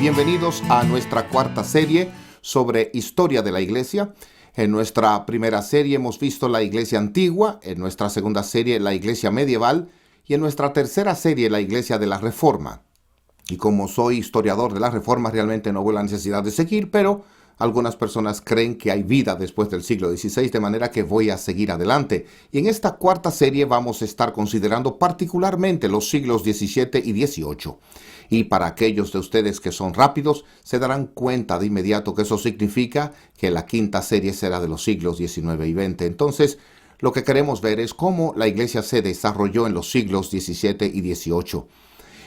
Bienvenidos a nuestra cuarta serie sobre historia de la Iglesia. En nuestra primera serie hemos visto la Iglesia antigua, en nuestra segunda serie la Iglesia medieval y en nuestra tercera serie la Iglesia de la Reforma. Y como soy historiador de la Reforma, realmente no veo la necesidad de seguir, pero algunas personas creen que hay vida después del siglo XVI, de manera que voy a seguir adelante. Y en esta cuarta serie vamos a estar considerando particularmente los siglos XVII y XVIII. Y para aquellos de ustedes que son rápidos, se darán cuenta de inmediato que eso significa que la quinta serie será de los siglos XIX y XX. Entonces, lo que queremos ver es cómo la Iglesia se desarrolló en los siglos XVII y XVIII.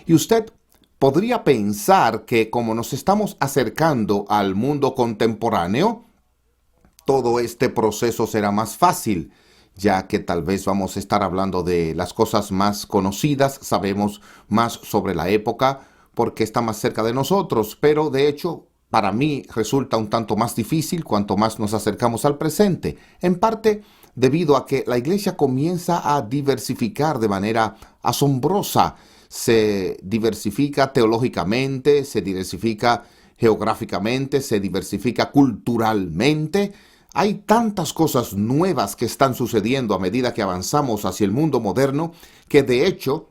Y usted podría pensar que como nos estamos acercando al mundo contemporáneo, todo este proceso será más fácil, ya que tal vez vamos a estar hablando de las cosas más conocidas, sabemos más sobre la época, porque está más cerca de nosotros, pero de hecho, para mí resulta un tanto más difícil cuanto más nos acercamos al presente, en parte debido a que la Iglesia comienza a diversificar de manera asombrosa. Se diversifica teológicamente, se diversifica geográficamente, se diversifica culturalmente. Hay tantas cosas nuevas que están sucediendo a medida que avanzamos hacia el mundo moderno que de hecho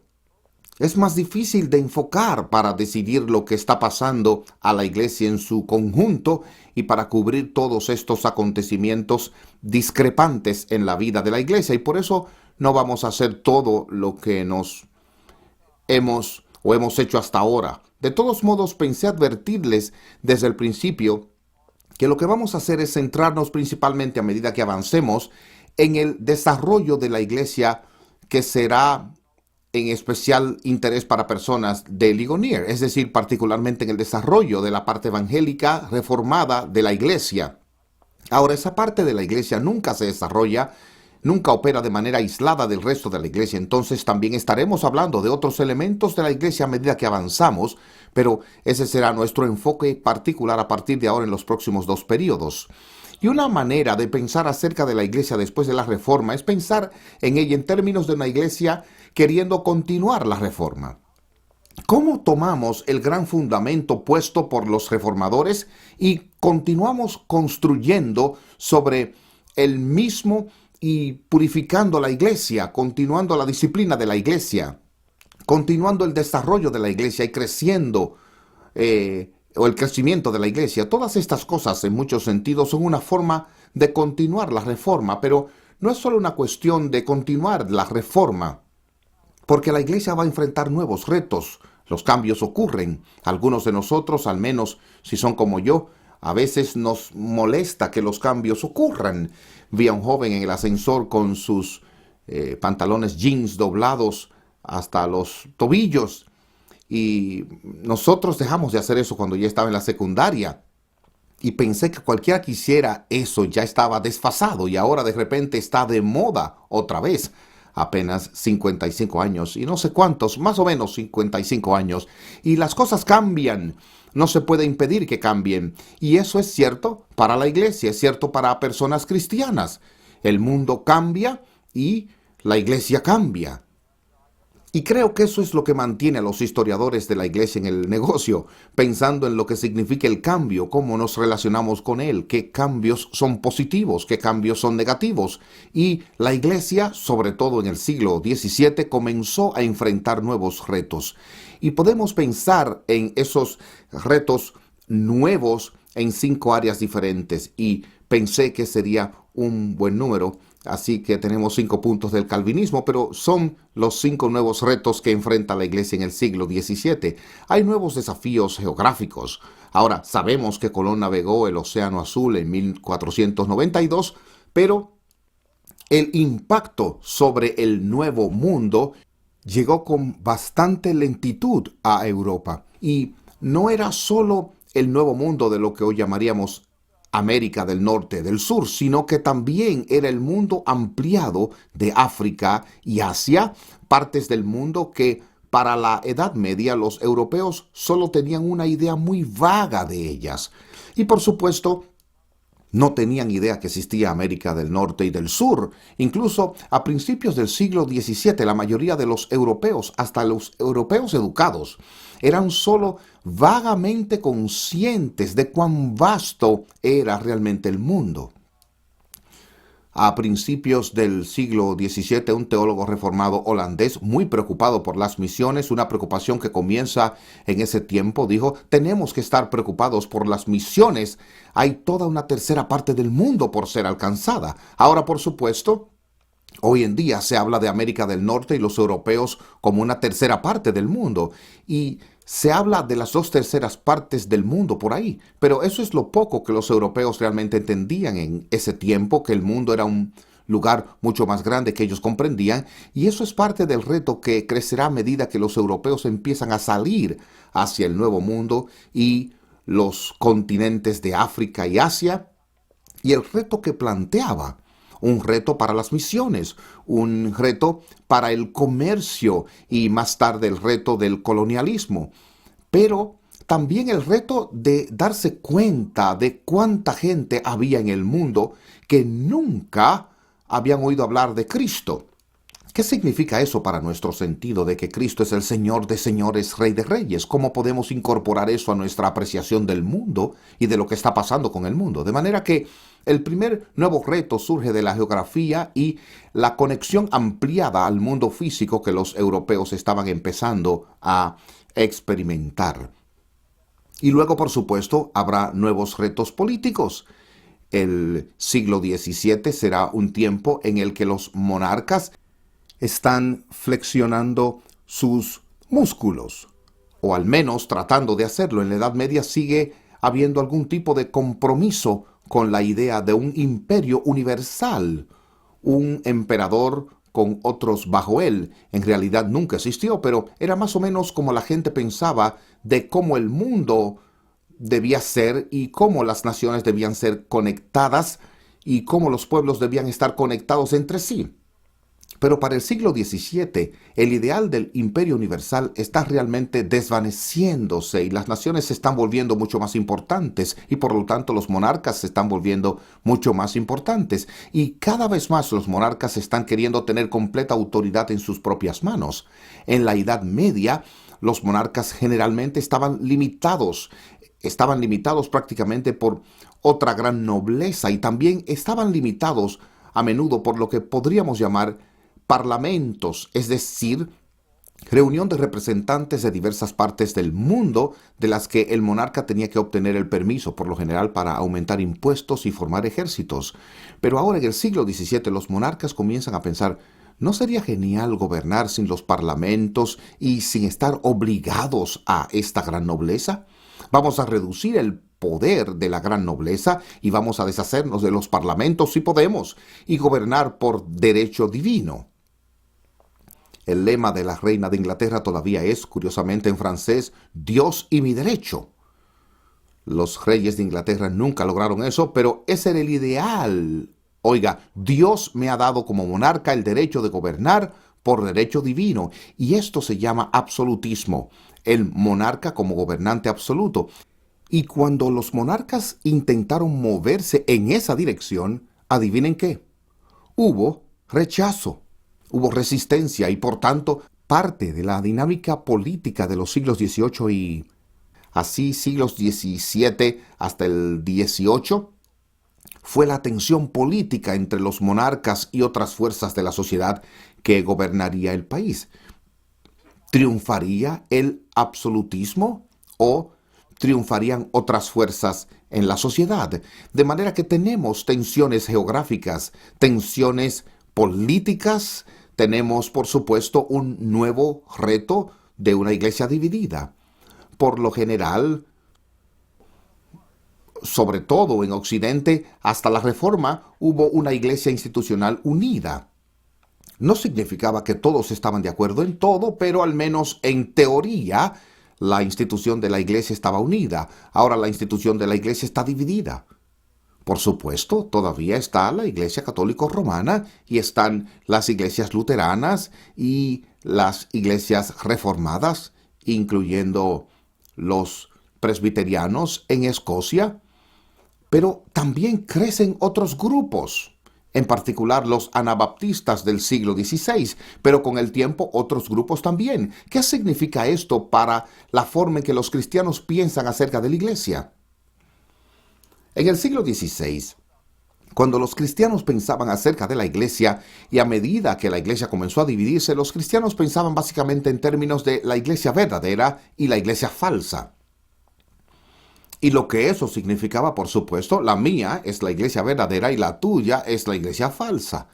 es más difícil de enfocar para decidir lo que está pasando a la Iglesia en su conjunto y para cubrir todos estos acontecimientos discrepantes en la vida de la Iglesia. Y por eso no vamos a hacer todo lo que hemos hecho hasta ahora. De todos modos, pensé advertirles desde el principio que lo que vamos a hacer es centrarnos principalmente a medida que avancemos en el desarrollo de la Iglesia, que será en especial interés para personas de Ligonier, es decir, particularmente en el desarrollo de la parte evangélica reformada de la Iglesia. Ahora, esa parte de la Iglesia nunca se desarrolla, nunca opera de manera aislada del resto de la Iglesia. Entonces también estaremos hablando de otros elementos de la Iglesia a medida que avanzamos, pero ese será nuestro enfoque particular a partir de ahora en los próximos dos periodos. Y una manera de pensar acerca de la Iglesia después de la Reforma es pensar en ella en términos de una Iglesia queriendo continuar la Reforma. ¿Cómo tomamos el gran fundamento puesto por los reformadores y continuamos construyendo sobre el mismo y purificando la Iglesia, continuando la disciplina de la Iglesia, continuando el desarrollo de la Iglesia y creciendo, o el crecimiento de la Iglesia? Todas estas cosas en muchos sentidos son una forma de continuar la reforma, pero no es solo una cuestión de continuar la reforma, porque la Iglesia va a enfrentar nuevos retos. Los cambios ocurren. Algunos de nosotros, al menos si son como yo, a veces nos molesta que los cambios ocurran. Vi a un joven en el ascensor con sus pantalones jeans doblados hasta los tobillos. Y nosotros dejamos de hacer eso cuando ya estaba en la secundaria. Y pensé que cualquiera que hiciera eso ya estaba desfasado y ahora de repente está de moda otra vez. Apenas 55 años y no sé cuántos, más o menos 55 años. Y las cosas cambian. No se puede impedir que cambien. Y eso es cierto para la Iglesia, es cierto para personas cristianas. El mundo cambia y la Iglesia cambia. Y creo que eso es lo que mantiene a los historiadores de la Iglesia en el negocio, pensando en lo que significa el cambio, cómo nos relacionamos con él, qué cambios son positivos, qué cambios son negativos. Y la Iglesia, sobre todo en el siglo XVII, comenzó a enfrentar nuevos retos. Y podemos pensar en esos retos nuevos en 5 áreas diferentes. Y pensé que sería un buen número. Así que tenemos 5 puntos del calvinismo, pero son los 5 nuevos retos que enfrenta la Iglesia en el siglo XVII. Hay nuevos desafíos geográficos. Ahora, sabemos que Colón navegó el Océano Azul en 1492, pero el impacto sobre el Nuevo Mundo llegó con bastante lentitud a Europa. Y no era solo el Nuevo Mundo de lo que hoy llamaríamos América del Norte, del Sur, sino que también era el mundo ampliado de África y Asia, partes del mundo que para la Edad Media los europeos solo tenían una idea muy vaga de ellas. Y por supuesto, No tenían idea que existía América del Norte y del Sur. Incluso a principios del siglo XVII, la mayoría de los europeos, hasta los europeos educados, eran solo vagamente conscientes de cuán vasto era realmente el mundo. A principios del siglo XVII, un teólogo reformado holandés, muy preocupado por las misiones, una preocupación que comienza en ese tiempo, dijo: tenemos que estar preocupados por las misiones. Hay toda una tercera parte del mundo por ser alcanzada. Ahora, por supuesto, hoy en día se habla de América del Norte y los europeos como una tercera parte del mundo. Y se habla de las dos terceras partes del mundo por ahí. Pero eso es lo poco que los europeos realmente entendían en ese tiempo, que el mundo era un lugar mucho más grande que ellos comprendían. Y eso es parte del reto que crecerá a medida que los europeos empiezan a salir hacia el Nuevo Mundo y los continentes de África y Asia. Y el reto que planteaba: un reto para las misiones, un reto para el comercio y más tarde el reto del colonialismo, pero también el reto de darse cuenta de cuánta gente había en el mundo que nunca habían oído hablar de Cristo. ¿Qué significa eso para nuestro sentido de que Cristo es el Señor de señores, Rey de reyes? ¿Cómo podemos incorporar eso a nuestra apreciación del mundo y de lo que está pasando con el mundo? De manera que el primer nuevo reto surge de la geografía y la conexión ampliada al mundo físico que los europeos estaban empezando a experimentar. Y luego, por supuesto, habrá nuevos retos políticos. El siglo XVII será un tiempo en el que los monarcas están flexionando sus músculos, o al menos tratando de hacerlo. En la Edad Media sigue habiendo algún tipo de compromiso con la idea de un imperio universal, un emperador con otros bajo él. En realidad nunca existió, pero era más o menos como la gente pensaba de cómo el mundo debía ser y cómo las naciones debían ser conectadas y cómo los pueblos debían estar conectados entre sí. Pero para el siglo XVII, el ideal del imperio universal está realmente desvaneciéndose y las naciones se están volviendo mucho más importantes y por lo tanto los monarcas se están volviendo mucho más importantes y cada vez más los monarcas están queriendo tener completa autoridad en sus propias manos. En la Edad Media, los monarcas generalmente estaban limitados prácticamente por otra gran nobleza y también estaban limitados a menudo por lo que podríamos llamar parlamentos, es decir, reunión de representantes de diversas partes del mundo de las que el monarca tenía que obtener el permiso, por lo general para aumentar impuestos y formar ejércitos. Pero ahora en el siglo XVII los monarcas comienzan a pensar: ¿no sería genial gobernar sin los parlamentos y sin estar obligados a esta gran nobleza? Vamos a reducir el poder de la gran nobleza y vamos a deshacernos de los parlamentos si podemos y gobernar por derecho divino. El lema de la reina de Inglaterra todavía es, curiosamente en francés, Dios y mi derecho. Los reyes de Inglaterra nunca lograron eso, pero ese era el ideal. Oiga, Dios me ha dado como monarca el derecho de gobernar por derecho divino, y esto se llama absolutismo, el monarca como gobernante absoluto. Y cuando los monarcas intentaron moverse en esa dirección, adivinen qué, hubo rechazo. Hubo resistencia y, por tanto, parte de la dinámica política de los siglos XVIII y así siglos XVII hasta el XVIII fue la tensión política entre los monarcas y otras fuerzas de la sociedad que gobernaría el país. ¿Triunfaría el absolutismo o triunfarían otras fuerzas en la sociedad? De manera que tenemos tensiones geográficas, tensiones políticas. Tenemos, por supuesto, un nuevo reto de una iglesia dividida. Por lo general, sobre todo en Occidente, hasta la Reforma hubo una iglesia institucional unida. No significaba que todos estaban de acuerdo en todo, pero al menos en teoría la institución de la iglesia estaba unida. Ahora la institución de la iglesia está dividida. Por supuesto, todavía está la Iglesia Católica Romana y están las iglesias luteranas y las iglesias reformadas, incluyendo los presbiterianos en Escocia. Pero también crecen otros grupos, en particular los anabaptistas del siglo XVI, pero con el tiempo otros grupos también. ¿Qué significa esto para la forma en que los cristianos piensan acerca de la iglesia? En el siglo XVI, cuando los cristianos pensaban acerca de la iglesia, y a medida que la iglesia comenzó a dividirse, los cristianos pensaban básicamente en términos de la iglesia verdadera y la iglesia falsa. Y lo que eso significaba, por supuesto, la mía es la iglesia verdadera y la tuya es la iglesia falsa.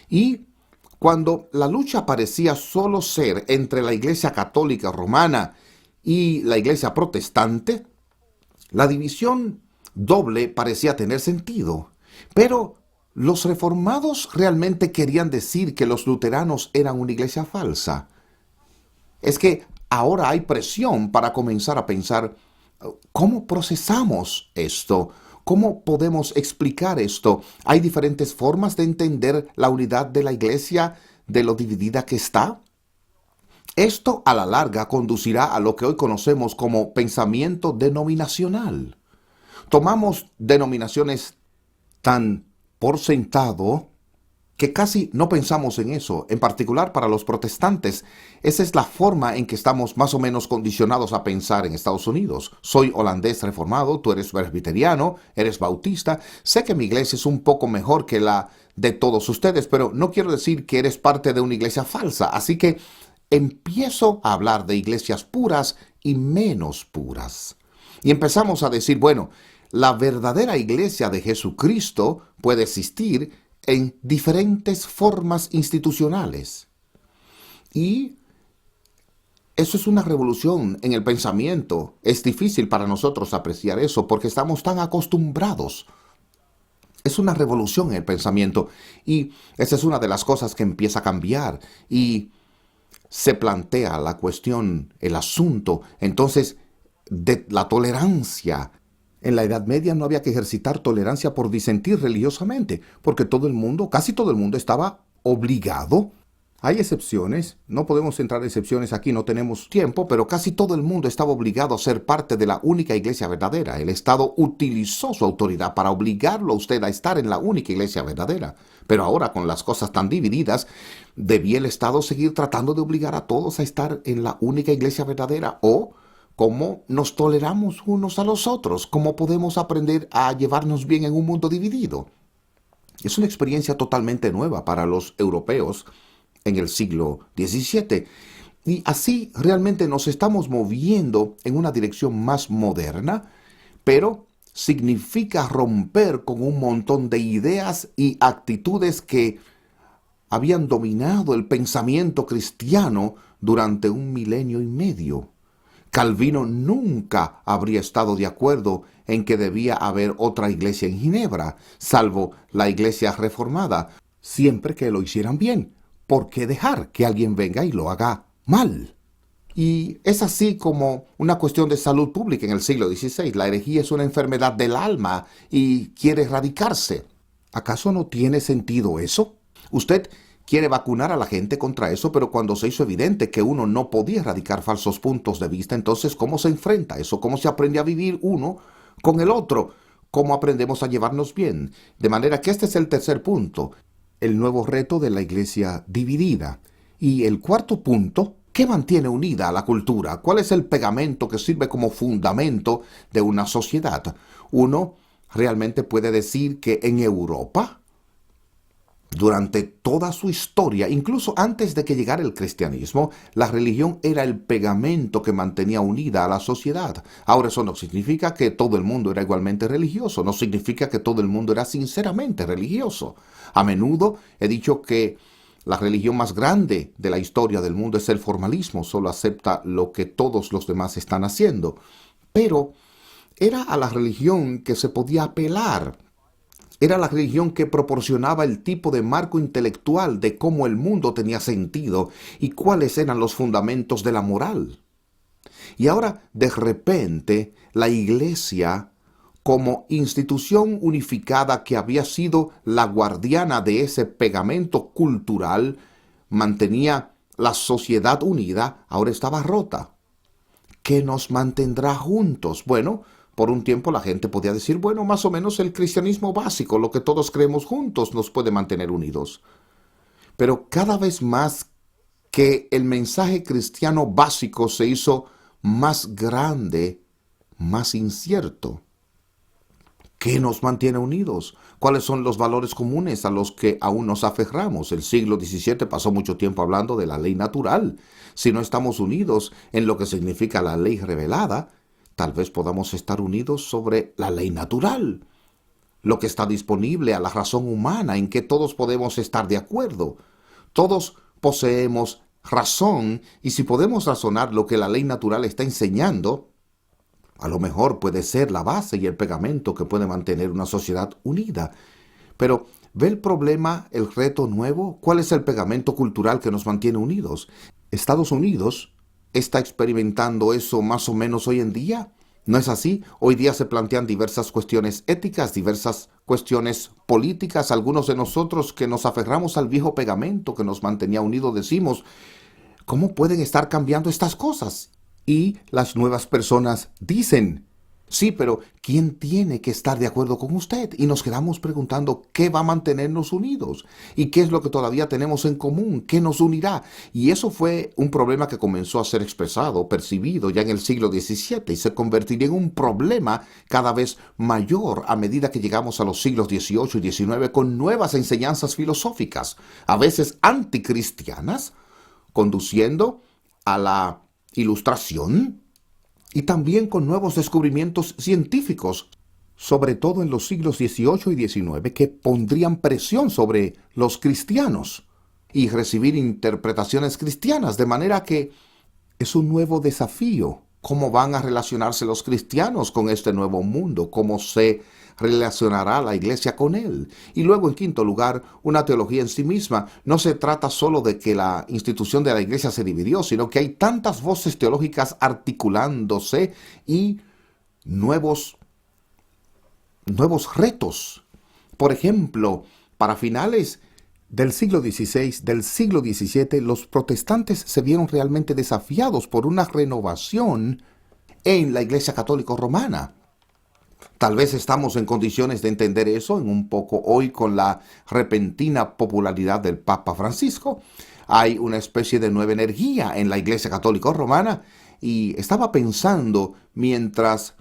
Y cuando la lucha parecía solo ser entre la iglesia católica romana y la iglesia protestante, la división doble parecía tener sentido. Pero los reformados realmente querían decir que los luteranos eran una iglesia falsa. Es que ahora hay presión para comenzar a pensar, ¿cómo procesamos esto? ¿Cómo podemos explicar esto? Hay diferentes formas de entender la unidad de la iglesia, de lo dividida que está. Esto a la larga conducirá a lo que hoy conocemos como pensamiento denominacional. Tomamos denominaciones tan por sentado que casi no pensamos en eso, en particular para los protestantes. Esa es la forma en que estamos más o menos condicionados a pensar en Estados Unidos. Soy holandés reformado, tú eres presbiteriano, eres bautista. Sé que mi iglesia es un poco mejor que la de todos ustedes, pero no quiero decir que eres parte de una iglesia falsa. Así que empiezo a hablar de iglesias puras y menos puras. Y empezamos a decir, bueno, la verdadera iglesia de Jesucristo puede existir en diferentes formas institucionales. Y eso es una revolución en el pensamiento. Es difícil para nosotros apreciar eso porque estamos tan acostumbrados. Es una revolución en el pensamiento. Y esa es una de las cosas que empieza a cambiar. Y se plantea la cuestión, el asunto, entonces, de la tolerancia. En la Edad Media no había que ejercitar tolerancia por disentir religiosamente, porque todo el mundo, casi todo el mundo, estaba obligado. Hay excepciones, no podemos entrar en excepciones aquí, no tenemos tiempo, pero casi todo el mundo estaba obligado a ser parte de la única iglesia verdadera. El Estado utilizó su autoridad para obligarlo a usted a estar en la única iglesia verdadera. Pero ahora, con las cosas tan divididas, ¿debía el Estado seguir tratando de obligar a todos a estar en la única iglesia verdadera? ¿O cómo nos toleramos unos a los otros? ¿Cómo podemos aprender a llevarnos bien en un mundo dividido? Es una experiencia totalmente nueva para los europeos en el siglo XVII. Y así realmente nos estamos moviendo en una dirección más moderna, pero significa romper con un montón de ideas y actitudes que habían dominado el pensamiento cristiano durante 1,5 años. Calvino nunca habría estado de acuerdo en que debía haber otra iglesia en Ginebra, salvo la iglesia reformada, siempre que lo hicieran bien. ¿Por qué dejar que alguien venga y lo haga mal? Y es así como una cuestión de salud pública en el siglo XVI. La herejía es una enfermedad del alma y quiere erradicarse. ¿Acaso no tiene sentido eso? Usted quiere vacunar a la gente contra eso, pero cuando se hizo evidente que uno no podía erradicar falsos puntos de vista, entonces ¿cómo se enfrenta a eso? ¿Cómo se aprende a vivir uno con el otro? ¿Cómo aprendemos a llevarnos bien? De manera que este es el tercer punto, el nuevo reto de la iglesia dividida. Y el cuarto punto, ¿qué mantiene unida a la cultura? ¿Cuál es el pegamento que sirve como fundamento de una sociedad? Uno realmente puede decir que en Europa, durante toda su historia, incluso antes de que llegara el cristianismo, la religión era el pegamento que mantenía unida a la sociedad. Ahora, eso no significa que todo el mundo era igualmente religioso, no significa que todo el mundo era sinceramente religioso. A menudo he dicho que la religión más grande de la historia del mundo es el formalismo, solo acepta lo que todos los demás están haciendo. Pero era a la religión que se podía apelar. Era la religión que proporcionaba el tipo de marco intelectual de cómo el mundo tenía sentido y cuáles eran los fundamentos de la moral. Y ahora, de repente, la iglesia, como institución unificada que había sido la guardiana de ese pegamento cultural, mantenía la sociedad unida, ahora estaba rota. ¿Qué nos mantendrá juntos? Bueno, Por un tiempo la gente podía decir, bueno, más o menos el cristianismo básico, lo que todos creemos juntos, nos puede mantener unidos. Pero cada vez más que el mensaje cristiano básico se hizo más grande, más incierto. ¿Qué nos mantiene unidos? ¿Cuáles son los valores comunes a los que aún nos aferramos? El siglo XVII pasó mucho tiempo hablando de la ley natural. Si no estamos unidos en lo que significa la ley revelada, tal vez podamos estar unidos sobre la ley natural, lo que está disponible a la razón humana, en que todos podemos estar de acuerdo. Todos poseemos razón, y si podemos razonar lo que la ley natural está enseñando, a lo mejor puede ser la base y el pegamento que puede mantener una sociedad unida. Pero, ¿ve el problema, el reto nuevo? ¿Cuál es el pegamento cultural que nos mantiene unidos? ¿Estados Unidos está experimentando eso más o menos hoy en día? ¿No es así? Hoy día se plantean diversas cuestiones éticas, diversas cuestiones políticas. Algunos de nosotros que nos aferramos al viejo pegamento que nos mantenía unidos decimos, ¿cómo pueden estar cambiando estas cosas? Y las nuevas personas dicen, sí, pero ¿quién tiene que estar de acuerdo con usted? Y nos quedamos preguntando, ¿qué va a mantenernos unidos? ¿Y qué es lo que todavía tenemos en común? ¿Qué nos unirá? Y eso fue un problema que comenzó a ser expresado, percibido ya en el siglo XVII y se convertiría en un problema cada vez mayor a medida que llegamos a los siglos XVIII y XIX con nuevas enseñanzas filosóficas, a veces anticristianas, conduciendo a la ilustración y también con nuevos descubrimientos científicos, sobre todo en los siglos XVIII y XIX, que pondrían presión sobre los cristianos y recibir interpretaciones cristianas, de manera que es un nuevo desafío. ¿Cómo van a relacionarse los cristianos con este nuevo mundo? ¿Cómo se relacionará la iglesia con él? Y luego, en quinto lugar, una teología en sí misma. No se trata solo de que la institución de la iglesia se dividió, sino que hay tantas voces teológicas articulándose y nuevos retos. Por ejemplo, para finales del siglo XVI, del siglo XVII, los protestantes se vieron realmente desafiados por una renovación en la Iglesia Católica Romana. Tal vez estamos en condiciones de entender eso en un poco hoy con la repentina popularidad del Papa Francisco. Hay una especie de nueva energía en la Iglesia Católica Romana y estaba pensando mientras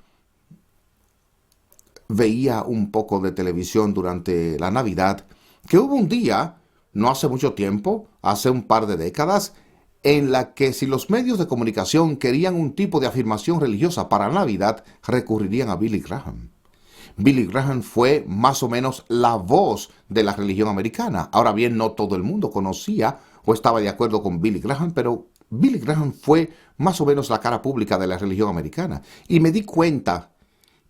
veía un poco de televisión durante la Navidad, que hubo un día, no hace mucho tiempo, hace un par de décadas, en la que si los medios de comunicación querían un tipo de afirmación religiosa para Navidad, recurrirían a Billy Graham. Billy Graham fue más o menos la voz de la religión americana. Ahora bien, no todo el mundo conocía o estaba de acuerdo con Billy Graham, pero Billy Graham fue más o menos la cara pública de la religión americana. Y me di cuenta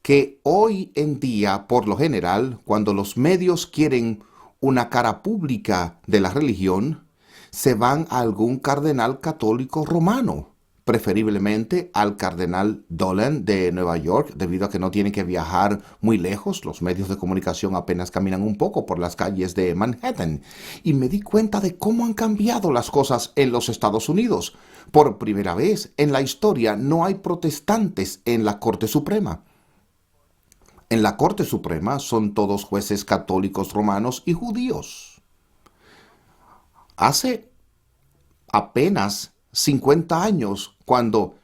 que hoy en día, por lo general, cuando los medios quieren una cara pública de la religión, se van a algún cardenal católico romano, preferiblemente al cardenal Dolan de Nueva York, debido a que no tienen que viajar muy lejos. Los medios de comunicación apenas caminan un poco por las calles de Manhattan. Y me di cuenta de cómo han cambiado las cosas en los Estados Unidos. Por primera vez en la historia no hay protestantes en la Corte Suprema. En la Corte Suprema son todos jueces católicos romanos y judíos. Hace apenas 50 años, cuando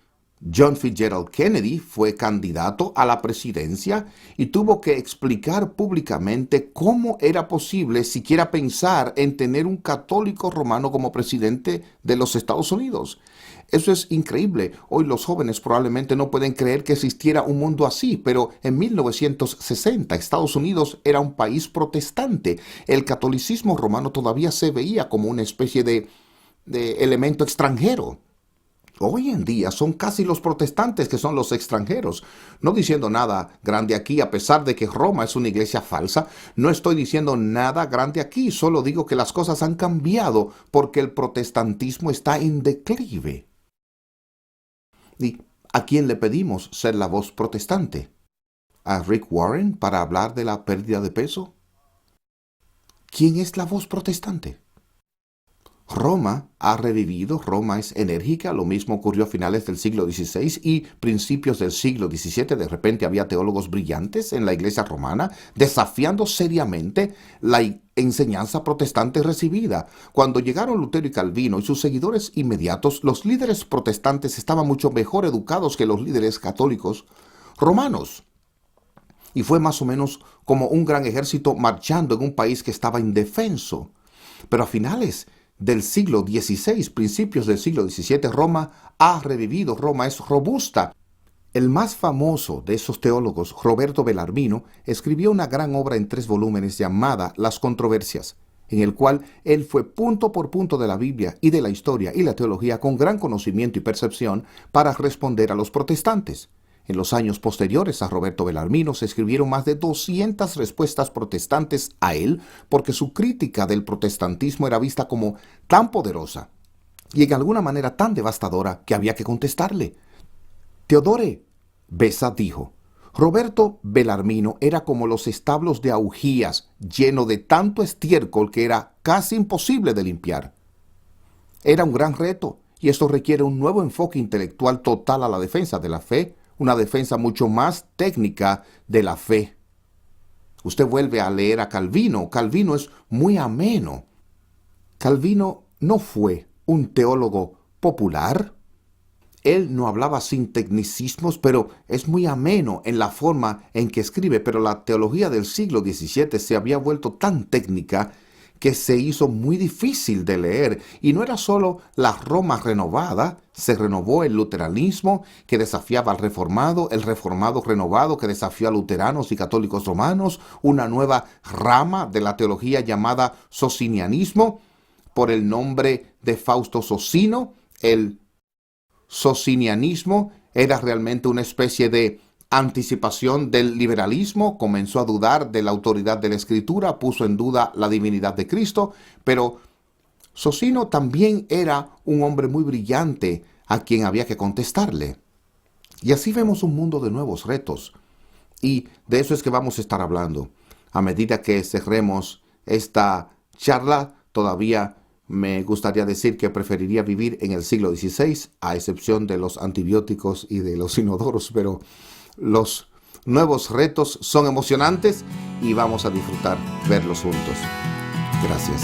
John Fitzgerald Kennedy fue candidato a la presidencia y tuvo que explicar públicamente cómo era posible siquiera pensar en tener un católico romano como presidente de los Estados Unidos. Eso es increíble. Hoy los jóvenes probablemente no pueden creer que existiera un mundo así, pero en 1960 Estados Unidos era un país protestante. El catolicismo romano todavía se veía como una especie de elemento extranjero. Hoy en día son casi los protestantes que son los extranjeros. No diciendo nada grande aquí, a pesar de que Roma es una iglesia falsa, no estoy diciendo nada grande aquí, solo digo que las cosas han cambiado porque el protestantismo está en declive. ¿Y a quién le pedimos ser la voz protestante? ¿A Rick Warren para hablar de la pérdida de peso? ¿Quién es la voz protestante? Roma ha revivido, Roma es enérgica, lo mismo ocurrió a finales del siglo XVI y principios del siglo XVII. De repente había teólogos brillantes en la iglesia romana desafiando seriamente la enseñanza protestante recibida. Cuando llegaron Lutero y Calvino y sus seguidores inmediatos, los líderes protestantes estaban mucho mejor educados que los líderes católicos romanos. Y fue más o menos como un gran ejército marchando en un país que estaba indefenso. Pero a finales del siglo XVI, principios del siglo XVII, Roma ha revivido, Roma es robusta. El más famoso de esos teólogos, Roberto Bellarmino, escribió una gran obra en 3 volúmenes llamada Las Controversias, en el cual él fue punto por punto de la Biblia y de la historia y la teología con gran conocimiento y percepción para responder a los protestantes. En los años posteriores a Roberto Bellarmino se escribieron más de 200 respuestas protestantes a él porque su crítica del protestantismo era vista como tan poderosa y en alguna manera tan devastadora que había que contestarle. Teodore Beza dijo: Roberto Bellarmino era como los establos de augías, lleno de tanto estiércol que era casi imposible de limpiar. Era un gran reto y esto requiere un nuevo enfoque intelectual total a la defensa de la fe, una defensa mucho más técnica de la fe. Usted vuelve a leer a Calvino. Calvino es muy ameno. Calvino no fue un teólogo popular. Él no hablaba sin tecnicismos, pero es muy ameno en la forma en que escribe. Pero la teología del siglo XVII se había vuelto tan técnica que se hizo muy difícil de leer. Y no era solo la Roma renovada, se renovó el luteranismo que desafiaba al reformado, el reformado renovado que desafió a luteranos y católicos romanos, una nueva rama de la teología llamada socinianismo, por el nombre de Fausto Socino. El socinianismo era realmente una especie de anticipación del liberalismo, comenzó a dudar de la autoridad de la Escritura, puso en duda la divinidad de Cristo, pero Socino también era un hombre muy brillante a quien había que contestarle. Y así vemos un mundo de nuevos retos, y de eso es que vamos a estar hablando. A medida que cerremos esta charla, todavía me gustaría decir que preferiría vivir en el siglo XVI, a excepción de los antibióticos y de los inodoros, pero los nuevos retos son emocionantes y vamos a disfrutar verlos juntos. Gracias.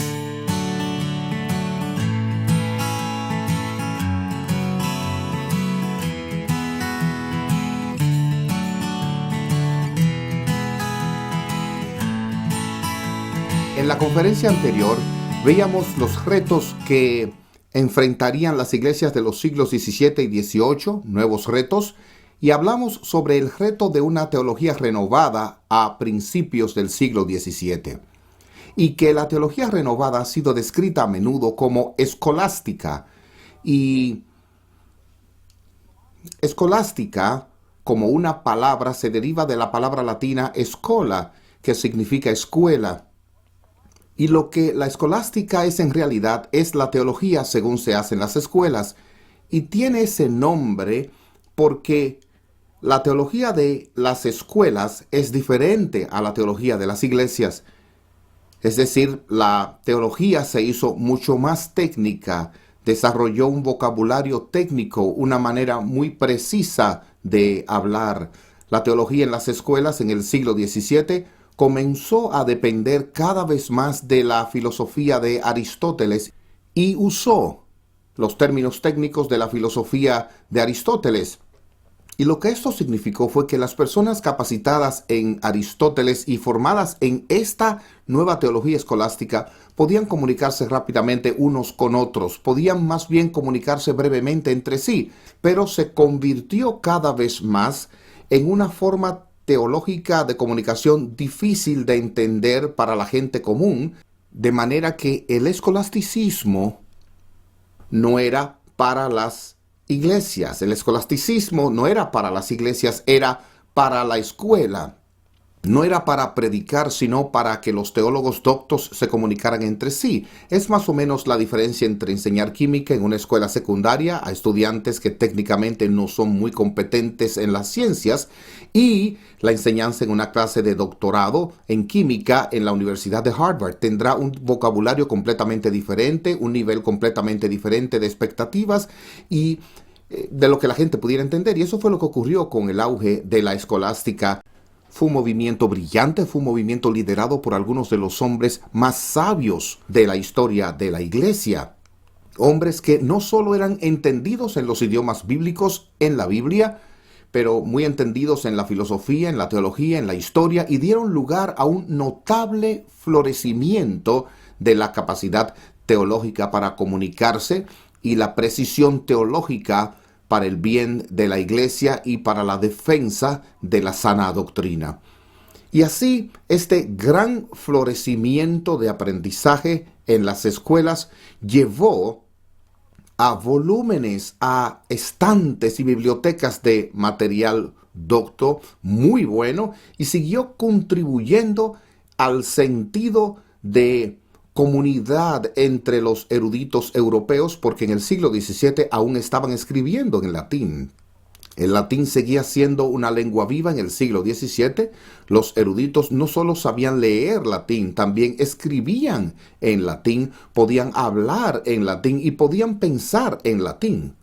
En la conferencia anterior veíamos los retos que enfrentarían las iglesias de los siglos XVII y XVIII, nuevos retos, y hablamos sobre el reto de una teología renovada a principios del siglo XVII, y que la teología renovada ha sido descrita a menudo como escolástica, y escolástica como una palabra se deriva de la palabra latina escola, que significa escuela. Y lo que la escolástica es en realidad es la teología según se hace en las escuelas, y tiene ese nombre porque la teología de las escuelas es diferente a la teología de las iglesias. Es decir, la teología se hizo mucho más técnica, desarrolló un vocabulario técnico, una manera muy precisa de hablar. La teología en las escuelas en el siglo XVII comenzó a depender cada vez más de la filosofía de Aristóteles y usó los términos técnicos de la filosofía de Aristóteles. Y lo que esto significó fue que las personas capacitadas en Aristóteles y formadas en esta nueva teología escolástica podían comunicarse rápidamente unos con otros, podían más bien comunicarse brevemente entre sí, pero se convirtió cada vez más en una forma teológica de comunicación difícil de entender para la gente común, de manera que el escolasticismo no era para las iglesias. El escolasticismo no era para las iglesias, era para la escuela. No era para predicar, sino para que los teólogos doctos se comunicaran entre sí. Es más o menos la diferencia entre enseñar química en una escuela secundaria a estudiantes que técnicamente no son muy competentes en las ciencias y la enseñanza en una clase de doctorado en química en la Universidad de Harvard. Tendrá un vocabulario completamente diferente, un nivel completamente diferente de expectativas y de lo que la gente pudiera entender. Y eso fue lo que ocurrió con el auge de la escolástica. Fue un movimiento brillante, fue un movimiento liderado por algunos de los hombres más sabios de la historia de la iglesia. Hombres que no solo eran entendidos en los idiomas bíblicos, en la Biblia, pero muy entendidos en la filosofía, en la teología, en la historia, y dieron lugar a un notable florecimiento de la capacidad teológica para comunicarse y la precisión teológica para el bien de la iglesia y para la defensa de la sana doctrina. Y así, este gran florecimiento de aprendizaje en las escuelas llevó a volúmenes, a estantes y bibliotecas de material docto muy bueno y siguió contribuyendo al sentido de comunidad entre los eruditos europeos, porque en el siglo XVII aún estaban escribiendo en latín. El latín seguía siendo una lengua viva en el siglo XVII. Los eruditos no solo sabían leer latín, también escribían en latín, podían hablar en latín y podían pensar en latín.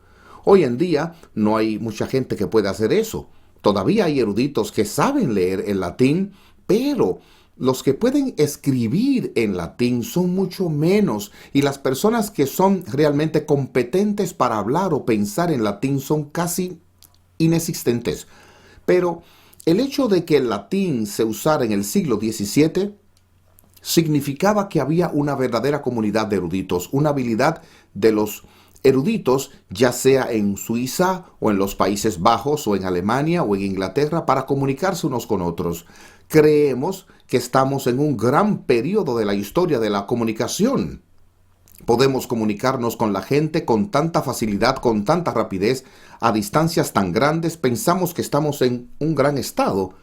Hoy en día no hay mucha gente que pueda hacer eso. Todavía hay eruditos que saben leer el latín, pero los que pueden escribir en latín son mucho menos, y las personas que son realmente competentes para hablar o pensar en latín son casi inexistentes. Pero el hecho de que el latín se usara en el siglo XVII significaba que había una verdadera comunidad de eruditos, una habilidad de los eruditos, ya sea en Suiza o en los Países Bajos o en Alemania o en Inglaterra, para comunicarse unos con otros. Creemos que estamos en un gran periodo de la historia de la comunicación. Podemos comunicarnos con la gente con tanta facilidad, con tanta rapidez, a distancias tan grandes. Pensamos que estamos en un gran estado.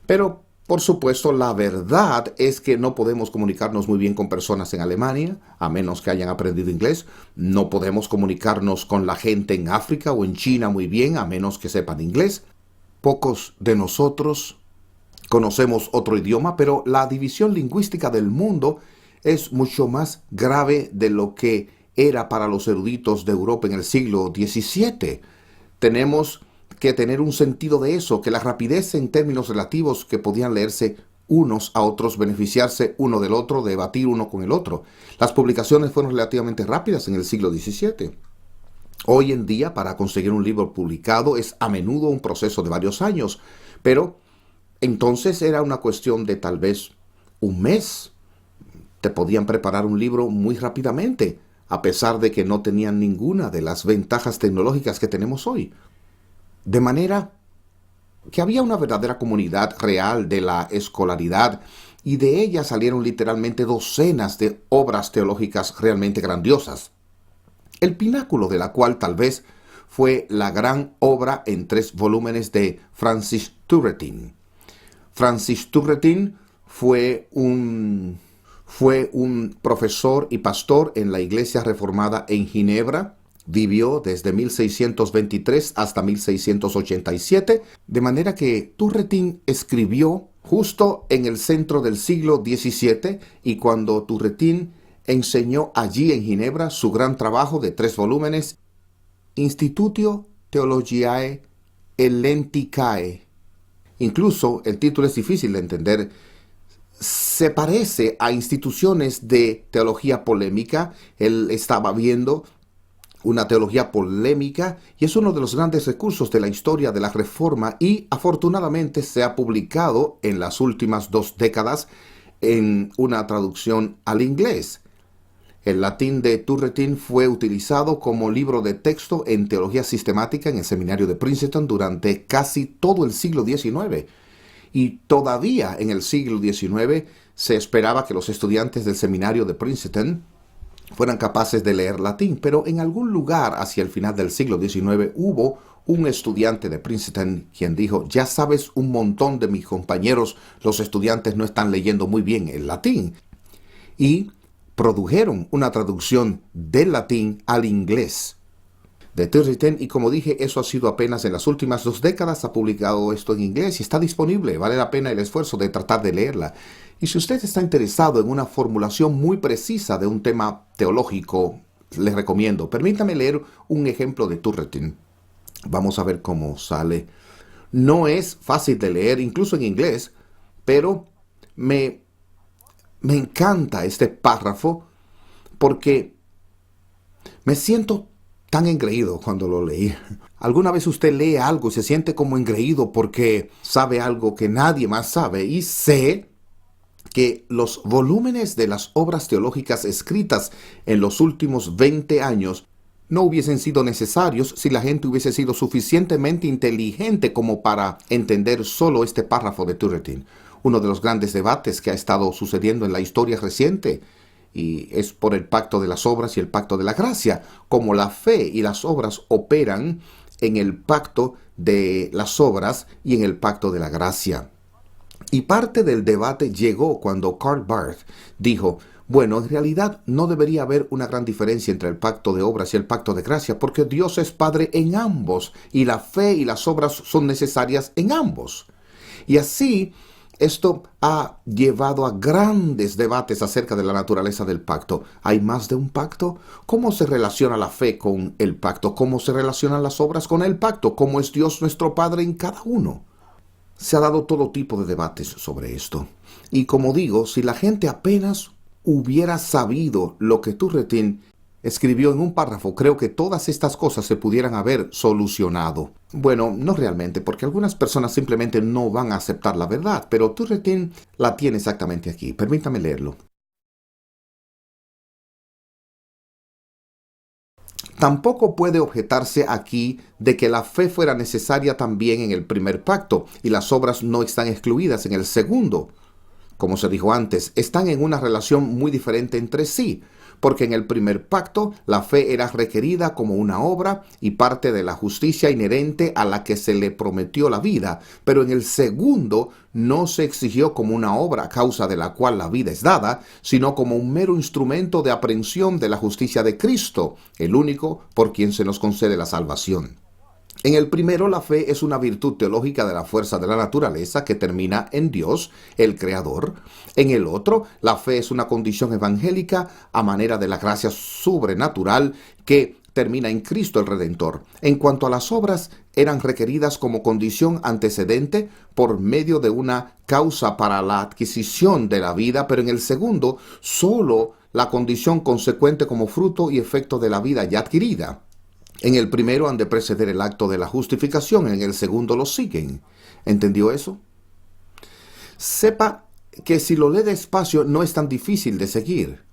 Pero, por supuesto, la verdad es que no podemos comunicarnos muy bien con personas en Alemania, a menos que hayan aprendido inglés. No podemos comunicarnos con la gente en África o en China muy bien, a menos que sepan inglés. Pocos de nosotros conocemos otro idioma, pero la división lingüística del mundo es mucho más grave de lo que era para los eruditos de Europa en el siglo XVII. Tenemos que tener un sentido de eso, que la rapidez en términos relativos que podían leerse unos a otros, beneficiarse uno del otro, debatir uno con el otro. Las publicaciones fueron relativamente rápidas en el siglo XVII. Hoy en día, para conseguir un libro publicado es a menudo un proceso de varios años, pero entonces era una cuestión de tal vez un mes. Te podían preparar un libro muy rápidamente, a pesar de que no tenían ninguna de las ventajas tecnológicas que tenemos hoy. De manera que había una verdadera comunidad real de la escolaridad, y de ella salieron literalmente docenas de obras teológicas realmente grandiosas. El pináculo de la cual tal vez fue la gran obra en 3 volúmenes de Francis Turretin. Francis Turretin fue un profesor y pastor en la Iglesia Reformada en Ginebra. Vivió desde 1623 hasta 1687, de manera que Turretin escribió justo en el centro del siglo XVII, y cuando Turretin enseñó allí en Ginebra su gran trabajo de 3 volúmenes, Institutio Theologiae Hellenicae. Incluso el título es difícil de entender. Se parece a instituciones de teología polémica. Él estaba viendo una teología polémica y es uno de los grandes recursos de la historia de la Reforma, y afortunadamente se ha publicado en las últimas 2 décadas en una traducción al inglés. El latín de Turretin fue utilizado como libro de texto en teología sistemática en el seminario de Princeton durante casi todo el siglo XIX. Y todavía en el siglo XIX se esperaba que los estudiantes del seminario de Princeton fueran capaces de leer latín, pero en algún lugar hacia el final del siglo XIX hubo un estudiante de Princeton quien dijo, ya sabes, un montón de mis compañeros, los estudiantes no están leyendo muy bien el latín. Y produjeron una traducción del latín al inglés de Turretin, y como dije, eso ha sido apenas en las últimas 2 décadas. Ha publicado esto en inglés y está disponible. Vale la pena el esfuerzo de tratar de leerla. Y si usted está interesado en una formulación muy precisa de un tema teológico, les recomiendo. Permítame leer un ejemplo de Turretin. Vamos a ver cómo sale. No es fácil de leer, incluso en inglés, pero me encanta este párrafo porque me siento tan engreído cuando lo leí. ¿Alguna vez usted lee algo y se siente como engreído porque sabe algo que nadie más sabe? Y sé que los volúmenes de las obras teológicas escritas en los últimos 20 años no hubiesen sido necesarios si la gente hubiese sido suficientemente inteligente como para entender solo este párrafo de Turretin. Uno de los grandes debates que ha estado sucediendo en la historia reciente, y es por el pacto de las obras y el pacto de la gracia, como la fe y las obras operan en el pacto de las obras y en el pacto de la gracia. Y parte del debate llegó cuando Karl Barth dijo, bueno, en realidad no debería haber una gran diferencia entre el pacto de obras y el pacto de gracia, porque Dios es Padre en ambos, y la fe y las obras son necesarias en ambos. Y así, esto ha llevado a grandes debates acerca de la naturaleza del pacto. ¿Hay más de un pacto? ¿Cómo se relaciona la fe con el pacto? ¿Cómo se relacionan las obras con el pacto? ¿Cómo es Dios nuestro Padre en cada uno? Se ha dado todo tipo de debates sobre esto. Y como digo, si la gente apenas hubiera sabido lo que Turretin escribió en un párrafo, creo que todas estas cosas se pudieran haber solucionado. Bueno, no realmente, porque algunas personas simplemente no van a aceptar la verdad, pero Turretin la tiene exactamente aquí. Permítame leerlo. Tampoco puede objetarse aquí de que la fe fuera necesaria también en el primer pacto, y las obras no están excluidas en el segundo. Como se dijo antes, están en una relación muy diferente entre sí, porque en el primer pacto la fe era requerida como una obra y parte de la justicia inherente a la que se le prometió la vida, pero en el segundo no se exigió como una obra a causa de la cual la vida es dada, sino como un mero instrumento de aprehensión de la justicia de Cristo, el único por quien se nos concede la salvación. En el primero, la fe es una virtud teológica de la fuerza de la naturaleza que termina en Dios, el Creador. En el otro, la fe es una condición evangélica a manera de la gracia sobrenatural que termina en Cristo el Redentor. En cuanto a las obras, eran requeridas como condición antecedente por medio de una causa para la adquisición de la vida, pero en el segundo, solo la condición consecuente como fruto y efecto de la vida ya adquirida. En el primero han de preceder el acto de la justificación, en el segundo lo siguen. ¿Entendió eso? Sepa que si lo lee despacio no es tan difícil de seguir.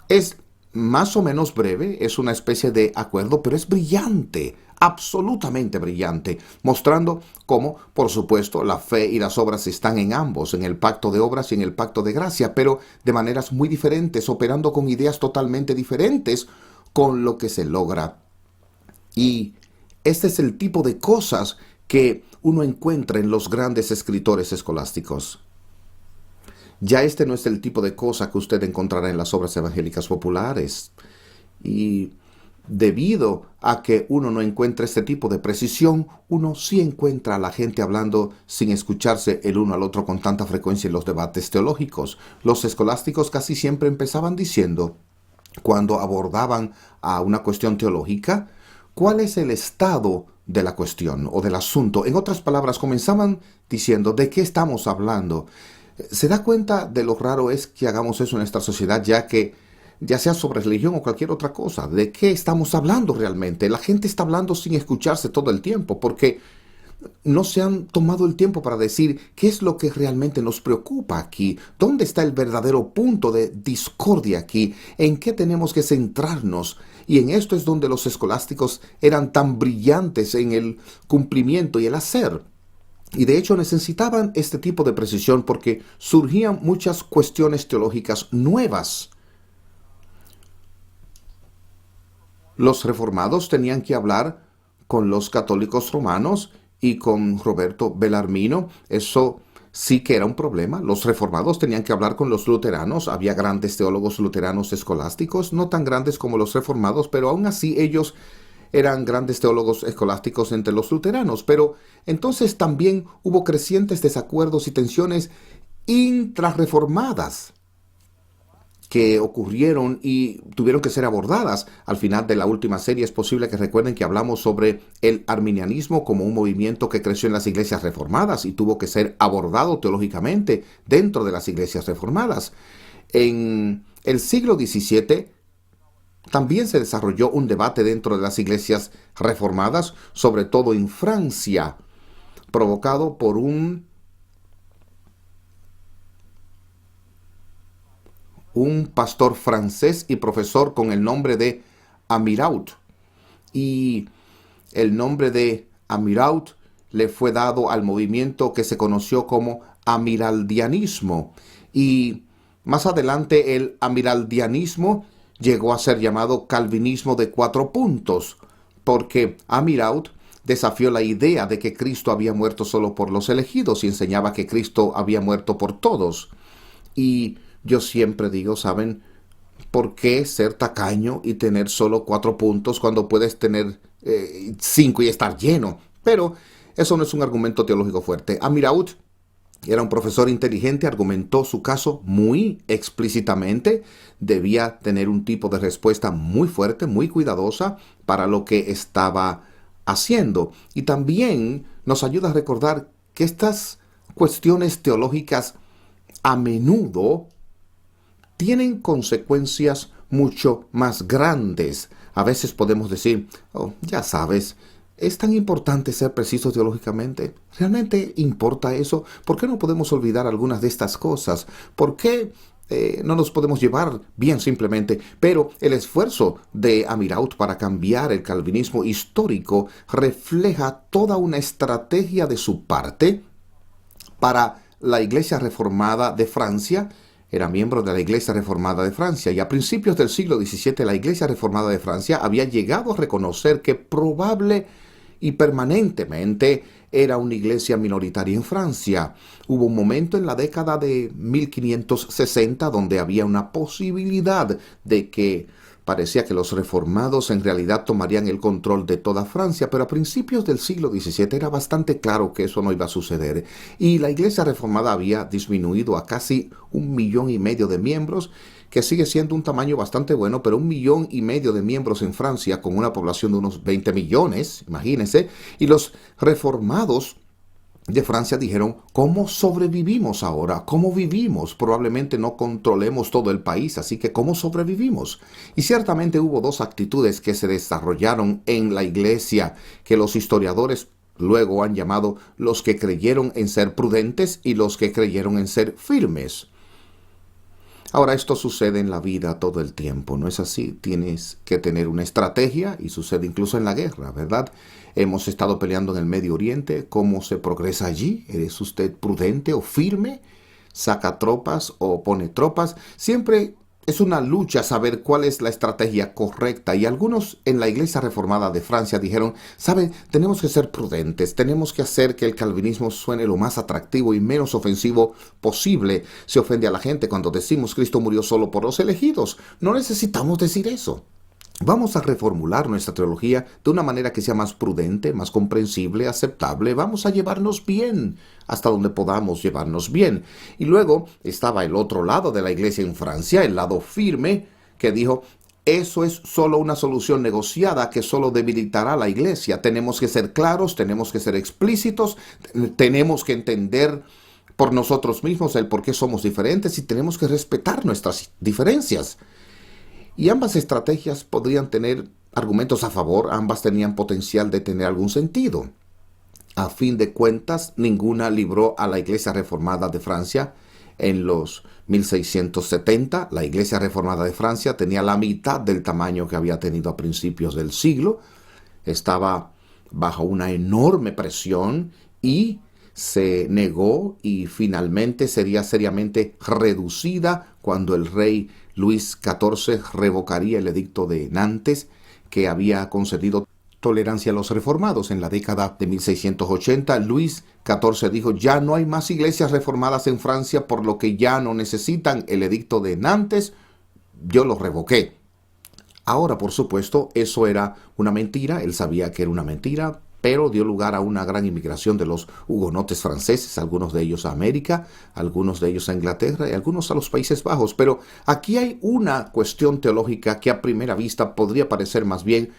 Es más o menos breve, es una especie de acuerdo, pero es brillante, absolutamente brillante, mostrando cómo, por supuesto, la fe y las obras están en ambos, en el pacto de obras y en el pacto de gracia, pero de maneras muy diferentes, operando con ideas totalmente diferentes con lo que se logra. Y este es el tipo de cosas que uno encuentra en los grandes escritores escolásticos. Ya este no es el tipo de cosa que usted encontrará en las obras evangélicas populares. Y debido a que uno no encuentra este tipo de precisión, uno sí encuentra a la gente hablando sin escucharse el uno al otro con tanta frecuencia en los debates teológicos. Los escolásticos casi siempre empezaban diciendo, cuando abordaban a una cuestión teológica, ¿cuál es el estado de la cuestión o del asunto? En otras palabras, comenzaban diciendo, ¿de qué estamos hablando? ¿Se da cuenta de lo raro es que hagamos eso en nuestra sociedad, ya sea sobre religión o cualquier otra cosa? ¿De qué estamos hablando realmente? La gente está hablando sin escucharse todo el tiempo, porque no se han tomado el tiempo para decir qué es lo que realmente nos preocupa aquí, dónde está el verdadero punto de discordia aquí, en qué tenemos que centrarnos. Y en esto es donde los escolásticos eran tan brillantes en el cumplimiento y el hacer. Y de hecho necesitaban este tipo de precisión porque surgían muchas cuestiones teológicas nuevas. Los reformados tenían que hablar con los católicos romanos y con Roberto Bellarmino. Eso sí que era un problema. Los reformados tenían que hablar con los luteranos. Había grandes teólogos luteranos escolásticos, no tan grandes como los reformados, pero aún así ellos eran grandes teólogos escolásticos entre los luteranos. Pero entonces también hubo crecientes desacuerdos y tensiones intrarreformadas que ocurrieron y tuvieron que ser abordadas. Al final de la última serie es posible que recuerden que hablamos sobre el arminianismo como un movimiento que creció en las iglesias reformadas y tuvo que ser abordado teológicamente dentro de las iglesias reformadas. En el siglo XVII también se desarrolló un debate dentro de las iglesias reformadas, sobre todo en Francia, provocado por un pastor francés y profesor con el nombre de Amirault. Y el nombre de Amirault le fue dado al movimiento que se conoció como amiraldianismo. Y más adelante el amiraldianismo llegó a ser llamado calvinismo de 4 puntos, porque Amirault desafió la idea de que Cristo había muerto solo por los elegidos y enseñaba que Cristo había muerto por todos. Y yo siempre digo, ¿saben? ¿Por qué ser tacaño y tener solo 4 puntos cuando puedes tener 5 y estar lleno? Pero eso no es un argumento teológico fuerte. Amirault era un profesor inteligente, argumentó su caso muy explícitamente. Debía tener un tipo de respuesta muy fuerte, muy cuidadosa para lo que estaba haciendo. Y también nos ayuda a recordar que estas cuestiones teológicas a menudo tienen consecuencias mucho más grandes. A veces podemos decir, oh, ya sabes, ¿es tan importante ser preciso teológicamente? ¿Realmente importa eso? ¿Por qué no podemos olvidar algunas de estas cosas? ¿Por qué no nos podemos llevar bien simplemente? Pero el esfuerzo de Amirault para cambiar el calvinismo histórico refleja toda una estrategia de su parte para la Iglesia Reformada de Francia. Era miembro de la Iglesia Reformada de Francia y a principios del siglo XVII la Iglesia Reformada de Francia había llegado a reconocer que probable y permanentemente era una iglesia minoritaria en Francia. Hubo un momento en la década de 1560 donde había una posibilidad de que parecía que los reformados en realidad tomarían el control de toda Francia, pero a principios del siglo XVII era bastante claro que eso no iba a suceder. Y la Iglesia Reformada había disminuido a casi 1,5 millones de miembros, que sigue siendo un tamaño bastante bueno, pero 1,5 millones de miembros en Francia, con una población de unos 20 millones, imagínense, y los reformados de Francia dijeron, ¿cómo sobrevivimos ahora? ¿Cómo vivimos? Probablemente no controlemos todo el país, así que ¿cómo sobrevivimos? Y ciertamente hubo 2 actitudes que se desarrollaron en la iglesia que los historiadores luego han llamado los que creyeron en ser prudentes y los que creyeron en ser firmes. Ahora, esto sucede en la vida todo el tiempo, ¿no es así? Tienes que tener una estrategia y sucede incluso en la guerra, ¿verdad? Hemos estado peleando en el Medio Oriente. ¿Cómo se progresa allí? ¿Es usted prudente o firme? ¿Saca tropas o pone tropas? Siempre es una lucha saber cuál es la estrategia correcta. Y algunos en la Iglesia Reformada de Francia dijeron, ¿saben? Tenemos que ser prudentes. Tenemos que hacer que el calvinismo suene lo más atractivo y menos ofensivo posible. Se ofende a la gente cuando decimos Cristo murió solo por los elegidos. No necesitamos decir eso. Vamos a reformular nuestra teología de una manera que sea más prudente, más comprensible, aceptable. Vamos a llevarnos bien hasta donde podamos llevarnos bien. Y luego estaba el otro lado de la iglesia en Francia, el lado firme, que dijo, eso es solo una solución negociada que solo debilitará a la iglesia. Tenemos que ser claros, tenemos que ser explícitos, tenemos que entender por nosotros mismos el por qué somos diferentes y tenemos que respetar nuestras diferencias. Y ambas estrategias podrían tener argumentos a favor, ambas tenían potencial de tener algún sentido. A fin de cuentas, ninguna libró a la Iglesia Reformada de Francia. En los 1670, la Iglesia Reformada de Francia tenía la mitad del tamaño que había tenido a principios del siglo. Estaba bajo una enorme presión y se negó y finalmente sería seriamente reducida cuando el rey Luis XIV revocaría el edicto de Nantes que había concedido tolerancia a los reformados. En la década de 1680, Luis XIV dijo: ya no hay más iglesias reformadas en Francia, por lo que ya no necesitan el edicto de Nantes, yo lo revoqué. Ahora, por supuesto, eso era una mentira, él sabía que era una mentira, pero dio lugar a una gran inmigración de los hugonotes franceses, algunos de ellos a América, algunos de ellos a Inglaterra y algunos a los Países Bajos. Pero aquí hay una cuestión teológica que a primera vista podría parecer más bien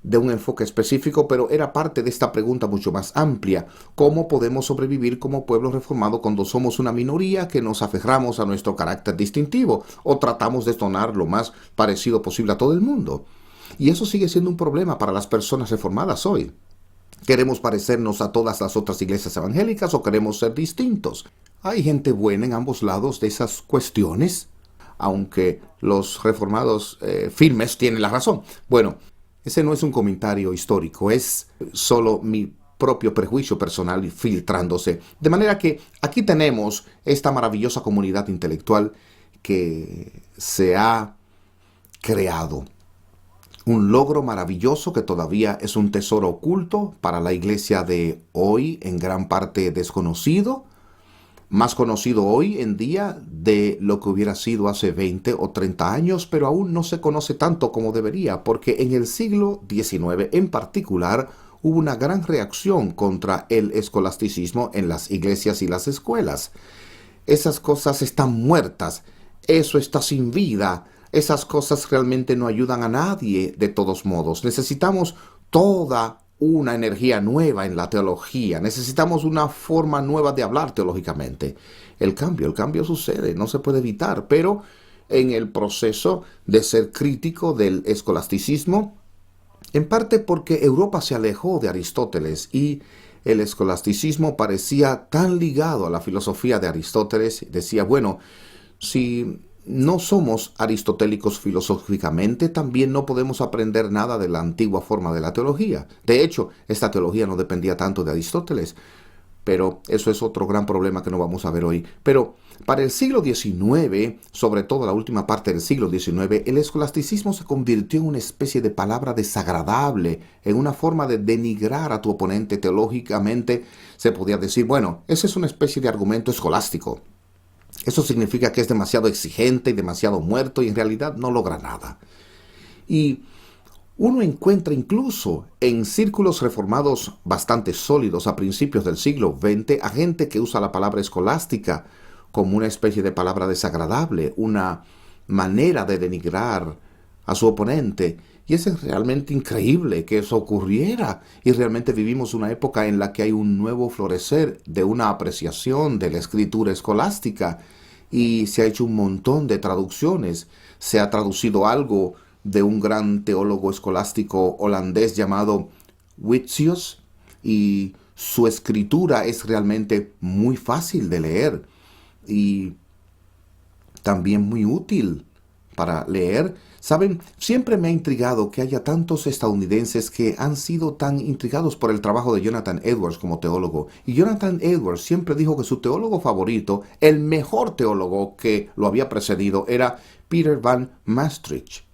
de un enfoque específico, pero era parte de esta pregunta mucho más amplia. ¿Cómo podemos sobrevivir como pueblo reformado cuando somos una minoría que nos aferramos a nuestro carácter distintivo o tratamos de sonar lo más parecido posible a todo el mundo? Y eso sigue siendo un problema para las personas reformadas hoy. ¿Queremos parecernos a todas las otras iglesias evangélicas o queremos ser distintos? Hay gente buena en ambos lados de esas cuestiones, aunque los reformados firmes tienen la razón. Bueno, ese no es un comentario histórico, es solo mi propio prejuicio personal filtrándose. De manera que aquí tenemos esta maravillosa comunidad intelectual que se ha creado. Un logro maravilloso que todavía es un tesoro oculto para la iglesia de hoy, en gran parte desconocido, más conocido hoy en día de lo que hubiera sido hace 20 o 30 años, pero aún no se conoce tanto como debería, porque en el siglo XIX en particular hubo una gran reacción contra el escolasticismo en las iglesias y las escuelas. Esas cosas están muertas, eso está sin vida. Esas cosas realmente no ayudan a nadie de todos modos. Necesitamos toda una energía nueva en la teología. Necesitamos una forma nueva de hablar teológicamente. El cambio sucede, no se puede evitar, pero en el proceso de ser crítico del escolasticismo, en parte porque Europa se alejó de Aristóteles y el escolasticismo parecía tan ligado a la filosofía de Aristóteles, decía, bueno, si no somos aristotélicos filosóficamente, también no podemos aprender nada de la antigua forma de la teología. De hecho, esta teología no dependía tanto de Aristóteles, pero eso es otro gran problema que no vamos a ver hoy. Pero para el siglo XIX, sobre todo la última parte del siglo XIX, el escolasticismo se convirtió en una especie de palabra desagradable, en una forma de denigrar a tu oponente teológicamente. Se podía decir, bueno, esa es una especie de argumento escolástico. Eso significa que es demasiado exigente y demasiado muerto y en realidad no logra nada. Y uno encuentra incluso en círculos reformados bastante sólidos a principios del siglo XX a gente que usa la palabra escolástica como una especie de palabra desagradable, una manera de denigrar a su oponente. Y es realmente increíble que eso ocurriera. Y realmente vivimos una época en la que hay un nuevo florecer de una apreciación de la escritura escolástica. Y se ha hecho un montón de traducciones. Se ha traducido algo de un gran teólogo escolástico holandés llamado Wittius. Y su escritura es realmente muy fácil de leer. Y también muy útil para leer. Saben, siempre me ha intrigado que haya tantos estadounidenses que han sido tan intrigados por el trabajo de Jonathan Edwards como teólogo. Y Jonathan Edwards siempre dijo que su teólogo favorito, el mejor teólogo que lo había precedido, era Peter Van Maastricht.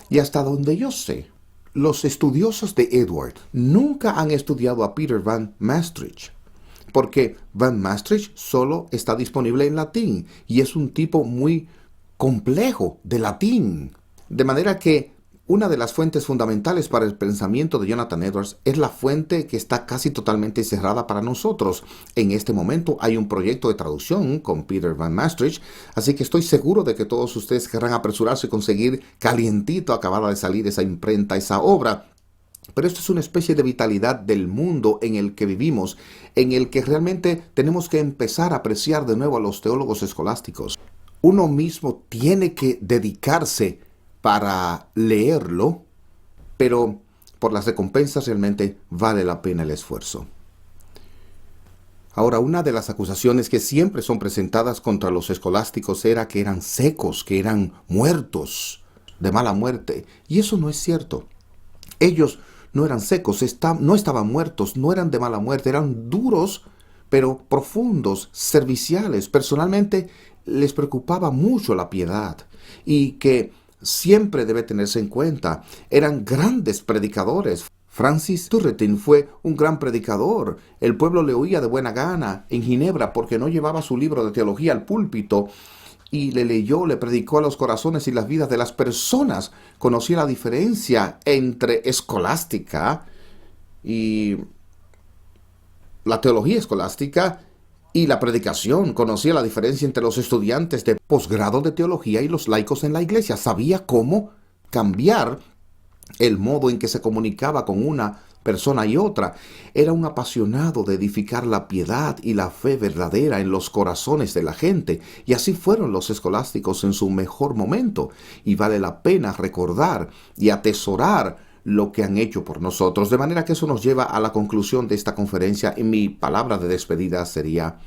Y hasta donde yo sé, los estudiosos de Edwards nunca han estudiado a Peter Van Maastricht, porque Van Maastricht solo está disponible en latín y es un tipo muy complejo de latín. De manera que una de las fuentes fundamentales para el pensamiento de Jonathan Edwards es la fuente que está casi totalmente cerrada para nosotros. En este momento hay un proyecto de traducción con Peter Van Maastricht, así que estoy seguro de que todos ustedes querrán apresurarse a conseguir calientito, acabada de salir esa imprenta, esa obra. Pero esto es una especie de vitalidad del mundo en el que vivimos, en el que realmente tenemos que empezar a apreciar de nuevo a los teólogos escolásticos. Uno mismo tiene que dedicarse para leerlo, pero por las recompensas realmente vale la pena el esfuerzo. Ahora, una de las acusaciones que siempre son presentadas contra los escolásticos era que eran secos, que eran muertos, de mala muerte. Y eso no es cierto. Ellos no eran secos, no estaban muertos, no eran de mala muerte, eran duros, pero profundos, serviciales. Personalmente les preocupaba mucho la piedad y que siempre debe tenerse en cuenta. Eran grandes predicadores. Francis Turretin fue un gran predicador. El pueblo le oía de buena gana en Ginebra porque no llevaba su libro de teología al púlpito y le leyó, le predicó a los corazones y las vidas de las personas. Conocía la diferencia entre escolástica y la teología escolástica y la predicación. Conocía la diferencia entre los estudiantes de posgrado de teología y los laicos en la iglesia. Sabía cómo cambiar el modo en que se comunicaba con una persona y otra. Era un apasionado de edificar la piedad y la fe verdadera en los corazones de la gente. Y así fueron los escolásticos en su mejor momento. Y vale la pena recordar y atesorar lo que han hecho por nosotros. De manera que eso nos lleva a la conclusión de esta conferencia. Y mi palabra de despedida sería: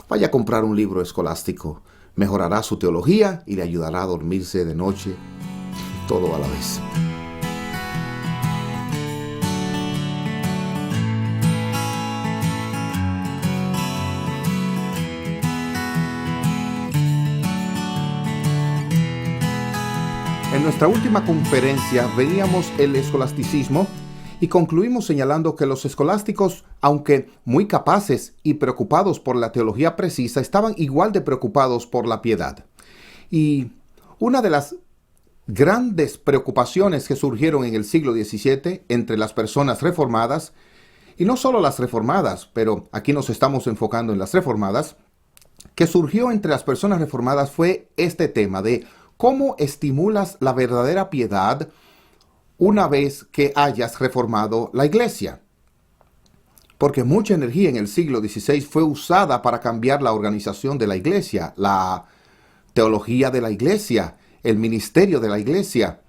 vaya a comprar un libro escolástico. Mejorará su teología y le ayudará a dormirse de noche, todo a la vez. En nuestra última conferencia veíamos el escolasticismo y concluimos señalando que los escolásticos, aunque muy capaces y preocupados por la teología precisa, estaban igual de preocupados por la piedad. Y una de las grandes preocupaciones que surgieron en el siglo XVII entre las personas reformadas, y no solo las reformadas, pero aquí nos estamos enfocando en las reformadas, que surgió entre las personas reformadas fue este tema de cómo estimulas la verdadera piedad una vez que hayas reformado la iglesia. Porque mucha energía en el siglo XVI fue usada para cambiar la organización de la iglesia, la teología de la iglesia, el ministerio de la iglesia.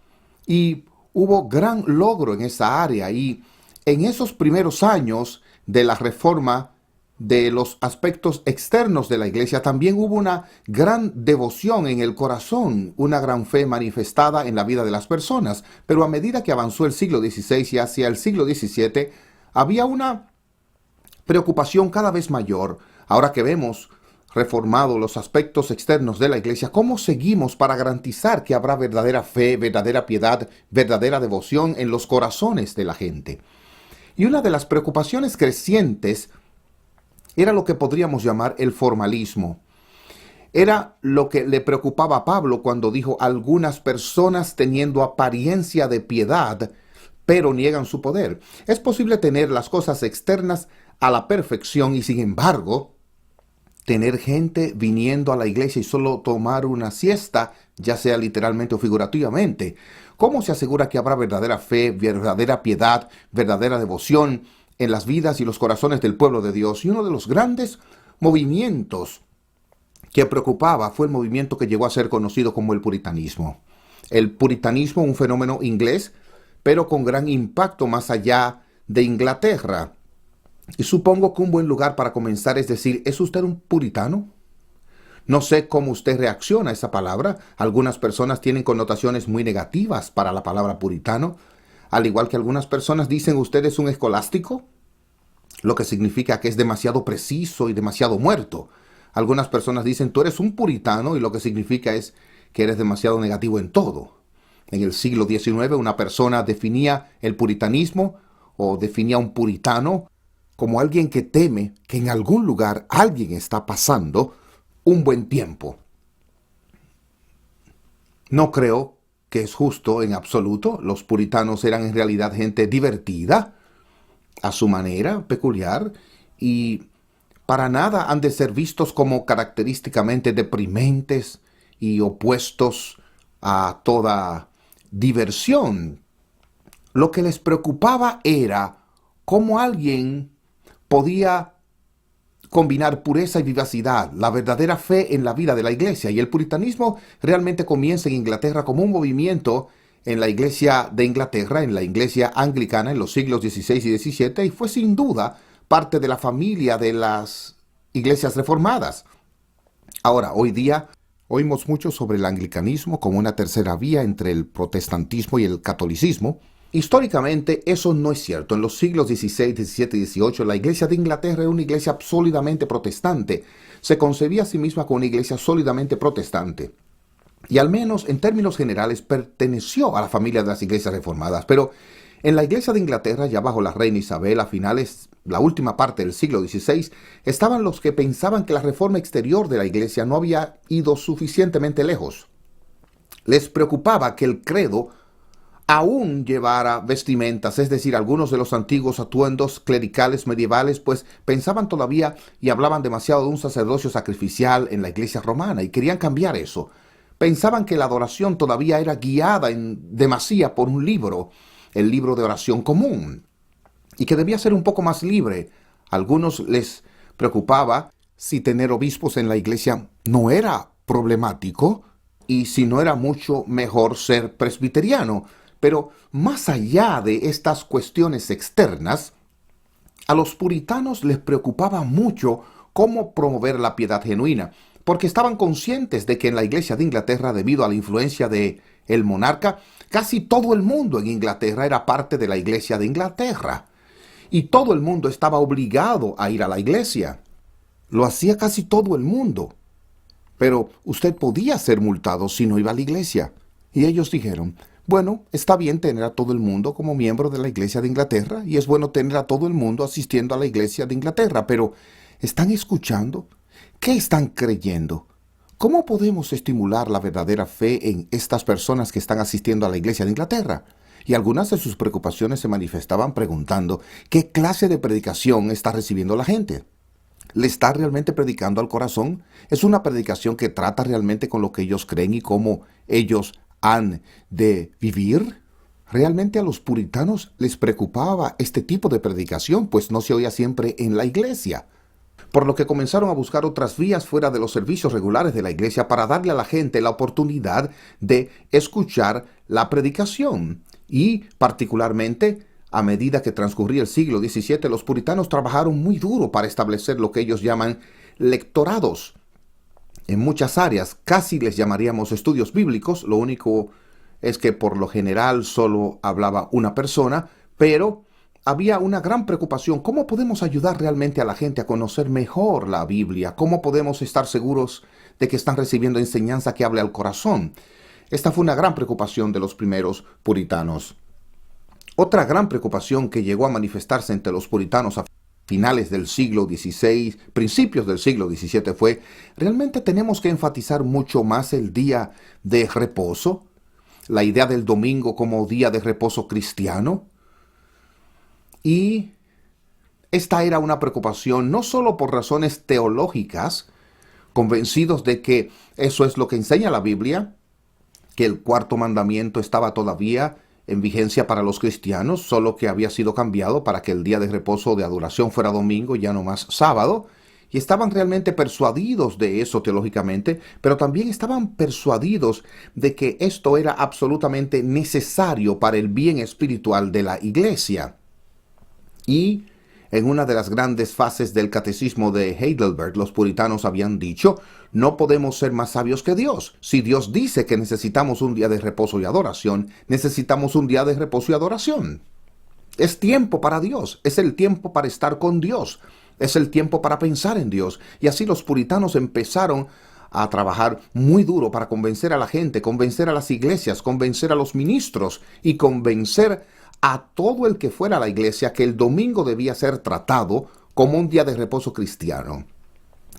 Y hubo gran logro en esa área. Y en esos primeros años de la reforma de los aspectos externos de la iglesia, también hubo una gran devoción en el corazón, una gran fe manifestada en la vida de las personas. Pero a medida que avanzó el siglo XVI y hacia el siglo XVII, había una preocupación cada vez mayor. Ahora que vemos reformado los aspectos externos de la iglesia, ¿cómo seguimos para garantizar que habrá verdadera fe, verdadera piedad, verdadera devoción en los corazones de la gente? Y una de las preocupaciones crecientes era lo que podríamos llamar el formalismo. Era lo que le preocupaba a Pablo cuando dijo: algunas personas teniendo apariencia de piedad, pero niegan su poder. Es posible tener las cosas externas a la perfección y sin embargo tener gente viniendo a la iglesia y solo tomar una siesta, ya sea literalmente o figurativamente. ¿Cómo se asegura que habrá verdadera fe, verdadera piedad, verdadera devoción en las vidas y los corazones del pueblo de Dios? Y uno de los grandes movimientos que preocupaba fue el movimiento que llegó a ser conocido como el puritanismo. El puritanismo, un fenómeno inglés, pero con gran impacto más allá de Inglaterra. Y supongo que un buen lugar para comenzar es decir: ¿es usted un puritano? No sé cómo usted reacciona a esa palabra. Algunas personas tienen connotaciones muy negativas para la palabra puritano. Al igual que algunas personas dicen: ¿usted es un escolástico? Lo que significa que es demasiado preciso y demasiado muerto. Algunas personas dicen: tú eres un puritano, y lo que significa es que eres demasiado negativo en todo. En el siglo XIX una persona definía el puritanismo o definía un puritano como alguien que teme que en algún lugar alguien está pasando un buen tiempo. No creo que es justo en absoluto. Los puritanos eran en realidad gente divertida, a su manera peculiar, y para nada han de ser vistos como característicamente deprimentes y opuestos a toda diversión. Lo que les preocupaba era cómo alguien podía combinar pureza y vivacidad, la verdadera fe en la vida de la iglesia. Y el puritanismo realmente comienza en Inglaterra como un movimiento en la iglesia de Inglaterra, en la iglesia anglicana en los siglos XVI y XVII, y fue sin duda parte de la familia de las iglesias reformadas. Ahora, hoy día oímos mucho sobre el anglicanismo como una tercera vía entre el protestantismo y el catolicismo. Históricamente eso no es cierto. En los siglos XVI, XVII y XVIII la iglesia de Inglaterra era una iglesia sólidamente protestante. Se concebía a sí misma como una iglesia sólidamente protestante. y al menos en términos generales perteneció a la familia de las iglesias reformadas. Pero en la iglesia de Inglaterra, ya bajo la reina Isabel, a finales, la última parte del siglo XVI, estaban los que pensaban que la reforma exterior de la iglesia no había ido suficientemente lejos. Les preocupaba que el credo aún llevara vestimentas, es decir, algunos de los antiguos atuendos clericales medievales, pues pensaban todavía y hablaban demasiado de un sacerdocio sacrificial en la iglesia romana y querían cambiar eso. Pensaban que la adoración todavía era guiada en demasía por un libro, el libro de oración común, y que debía ser un poco más libre. A algunos les preocupaba si tener obispos en la iglesia no era problemático y si no era mucho mejor ser presbiteriano. Pero más allá de estas cuestiones externas, a los puritanos les preocupaba mucho cómo promover la piedad genuina, porque estaban conscientes de que en la iglesia de Inglaterra, debido a la influencia de el monarca, casi todo el mundo en Inglaterra era parte de la iglesia de Inglaterra, y todo el mundo estaba obligado a ir a la iglesia. Lo hacía casi todo el mundo. Pero usted podía ser multado si no iba a la iglesia. Y ellos dijeron, bueno, está bien tener a todo el mundo como miembro de la iglesia de Inglaterra, y es bueno tener a todo el mundo asistiendo a la iglesia de Inglaterra, pero ¿están escuchando? ¿Qué están creyendo? ¿Cómo podemos estimular la verdadera fe en estas personas que están asistiendo a la iglesia de Inglaterra? Y algunas de sus preocupaciones se manifestaban preguntando, ¿qué clase de predicación está recibiendo la gente? ¿Le está realmente predicando al corazón? ¿Es una predicación que trata realmente con lo que ellos creen y cómo ellos han de vivir? Realmente a los puritanos les preocupaba este tipo de predicación, pues no se oía siempre en la iglesia. Por lo que comenzaron a buscar otras vías fuera de los servicios regulares de la iglesia para darle a la gente la oportunidad de escuchar la predicación. Y particularmente, a medida que transcurría el siglo XVII, los puritanos trabajaron muy duro para establecer lo que ellos llaman lectorados. En muchas áreas casi les llamaríamos estudios bíblicos, lo único es que por lo general solo hablaba una persona, pero había una gran preocupación. ¿Cómo podemos ayudar realmente a la gente a conocer mejor la Biblia? ¿Cómo podemos estar seguros de que están recibiendo enseñanza que hable al corazón? Esta fue una gran preocupación de los primeros puritanos. Otra gran preocupación que llegó a manifestarse entre los puritanos a finales del siglo XVI, principios del siglo XVII fue, ¿realmente tenemos que enfatizar mucho más el día de reposo? La idea del domingo como día de reposo cristiano. Y esta era una preocupación no solo por razones teológicas, convencidos de que eso es lo que enseña la Biblia, que el cuarto mandamiento estaba todavía en vigencia para los cristianos, solo que había sido cambiado para que el día de reposo de adoración fuera domingo y ya no más sábado, y estaban realmente persuadidos de eso teológicamente, pero también estaban persuadidos de que esto era absolutamente necesario para el bien espiritual de la iglesia. Y en una de las grandes fases del catecismo de Heidelberg, los puritanos habían dicho, no podemos ser más sabios que Dios. Si Dios dice que necesitamos un día de reposo y adoración, necesitamos un día de reposo y adoración. Es tiempo para Dios, es el tiempo para estar con Dios, es el tiempo para pensar en Dios. Y así los puritanos empezaron a trabajar muy duro para convencer a la gente, convencer a las iglesias, convencer a los ministros y convencer a todo el que fuera a la iglesia que el domingo debía ser tratado como un día de reposo cristiano,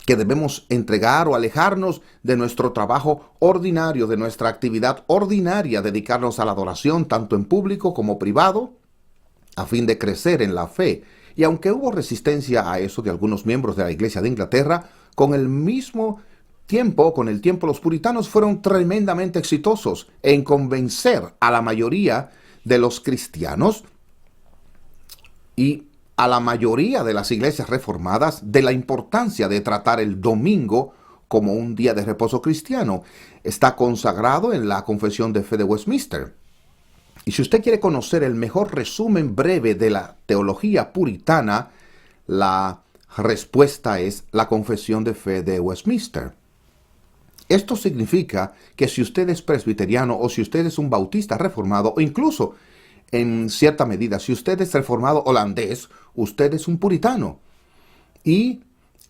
que debemos entregar o alejarnos de nuestro trabajo ordinario, de nuestra actividad ordinaria, dedicarnos a la adoración tanto en público como privado, a fin de crecer en la fe. Y aunque hubo resistencia a eso de algunos miembros de la iglesia de Inglaterra, con el tiempo los puritanos fueron tremendamente exitosos en convencer a la mayoría de los cristianos y a la mayoría de las iglesias reformadas de la importancia de tratar el domingo como un día de reposo cristiano. Está consagrado en la Confesión de Fe de Westminster. Y si usted quiere conocer el mejor resumen breve de la teología puritana, la respuesta es la Confesión de Fe de Westminster. Esto significa que si usted es presbiteriano o si usted es un bautista reformado o incluso, en cierta medida, si usted es reformado holandés, usted es un puritano. Y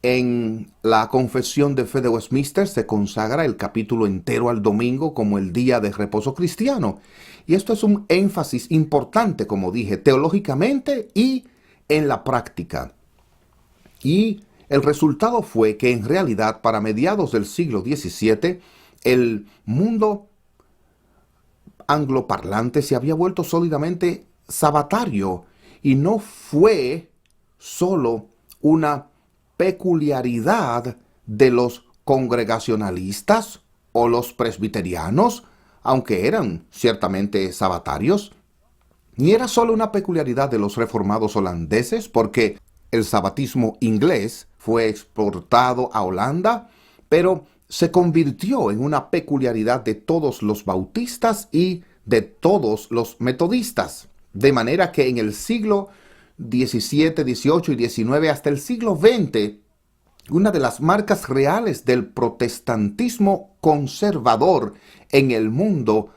En la Confesión de Fe de Westminster se consagra el capítulo entero al domingo como el día de reposo cristiano. Y esto es un énfasis importante, como dije, teológicamente y en la práctica. Y el resultado fue que en realidad para mediados del siglo XVII el mundo angloparlante se había vuelto sólidamente sabatario y no fue solo una peculiaridad de los congregacionalistas o los presbiterianos, aunque eran ciertamente sabatarios, ni era solo una peculiaridad de los reformados holandeses, porque el sabatismo inglés fue exportado a Holanda, pero se convirtió en una peculiaridad de todos los bautistas y de todos los metodistas. De manera que en el siglo XVII, XVIII y XIX hasta el siglo XX, una de las marcas reales del protestantismo conservador en el mundo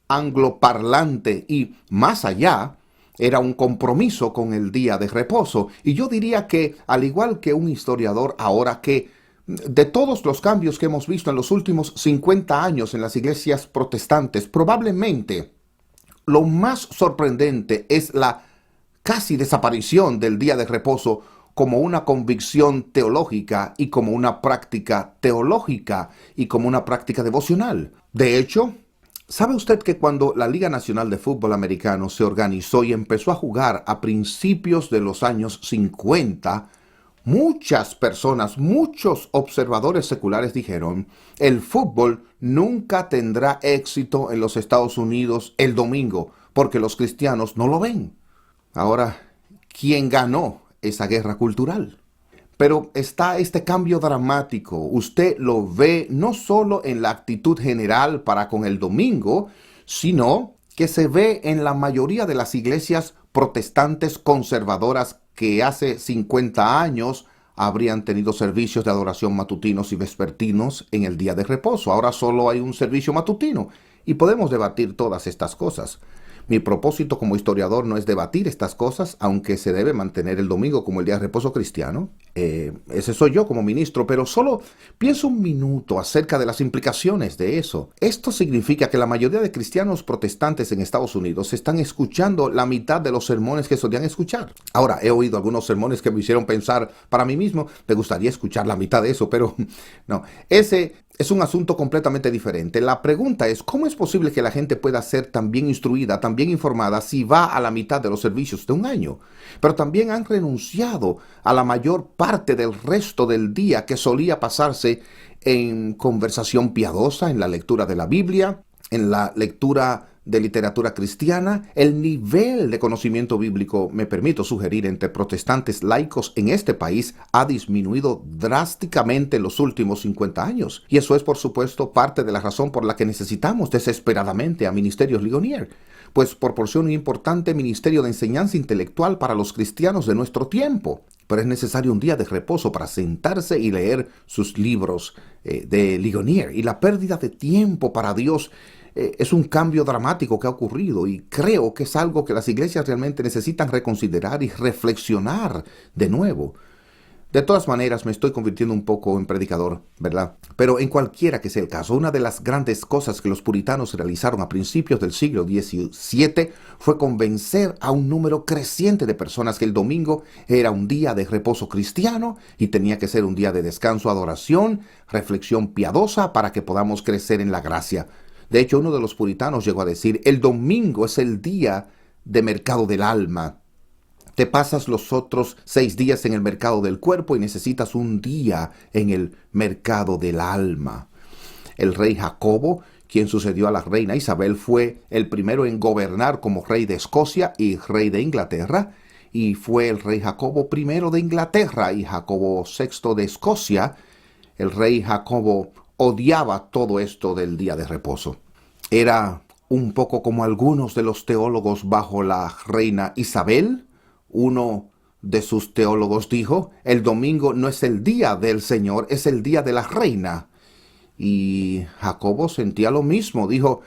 angloparlante y más allá, era un compromiso con el día de reposo. Y yo diría que, al igual que un historiador ahora, que de todos los cambios que hemos visto en los últimos 50 años en las iglesias protestantes, probablemente lo más sorprendente es la casi desaparición del día de reposo como una convicción teológica y como una práctica teológica y como una práctica devocional. De hecho, ¿sabe usted que cuando la Liga Nacional de Fútbol Americano se organizó y empezó a jugar a principios de los años 50, muchas personas, muchos observadores seculares dijeron, el fútbol nunca tendrá éxito en los Estados Unidos el domingo, porque los cristianos no lo ven? Ahora, ¿quién ganó esa guerra cultural? Pero está este cambio dramático. Usted lo ve no solo en la actitud general para con el domingo, sino que se ve en la mayoría de las iglesias protestantes conservadoras que hace 50 años habrían tenido servicios de adoración matutinos y vespertinos en el día de reposo. Ahora solo hay un servicio matutino y podemos debatir todas estas cosas. Mi propósito como historiador no es debatir estas cosas, aunque se debe mantener el domingo como el día de reposo cristiano. Ese soy yo como ministro, pero solo pienso un minuto acerca de las implicaciones de eso. Esto significa que la mayoría de cristianos protestantes en Estados Unidos están escuchando la mitad de los sermones que solían escuchar. Ahora, he oído algunos sermones que me hicieron pensar para mí mismo, me gustaría escuchar la mitad de eso, pero no. Ese es un asunto completamente diferente. La pregunta es, ¿cómo es posible que la gente pueda ser tan bien instruida, tan bien informada, si va a la mitad de los servicios de un año? Pero también han renunciado a la mayor parte del resto del día que solía pasarse en conversación piadosa, en la lectura de la Biblia, en la lectura de literatura cristiana. El nivel de conocimiento bíblico, me permito sugerir, entre protestantes laicos en este país ha disminuido drásticamente en los últimos 50 años. Y eso es, por supuesto, parte de la razón por la que necesitamos desesperadamente a Ministerios Ligonier, pues proporciona un importante ministerio de enseñanza intelectual para los cristianos de nuestro tiempo. Pero es necesario un día de reposo para sentarse y leer sus libros de Ligonier. Y la pérdida de tiempo para Dios es un cambio dramático que ha ocurrido, y creo que es algo que las iglesias realmente necesitan reconsiderar y reflexionar de nuevo. De todas maneras, me estoy convirtiendo un poco en predicador, ¿verdad? Pero en cualquiera que sea el caso, una de las grandes cosas que los puritanos realizaron a principios del siglo XVII fue convencer a un número creciente de personas que el domingo era un día de reposo cristiano y tenía que ser un día de descanso, adoración, reflexión piadosa para que podamos crecer en la gracia. De hecho, uno de los puritanos llegó a decir, el domingo es el día de mercado del alma. Te pasas los otros 6 días en el mercado del cuerpo y necesitas un día en el mercado del alma. El rey Jacobo, quien sucedió a la reina Isabel, fue el primero en gobernar como rey de Escocia y rey de Inglaterra, y fue el rey Jacobo I de Inglaterra y Jacobo VI de Escocia. El rey Jacobo odiaba todo esto del día de reposo. Era un poco como algunos de los teólogos bajo la reina Isabel. Uno de sus teólogos dijo, el domingo no es el día del Señor, es el día de la reina. Y Jacobo sentía lo mismo. Dijo,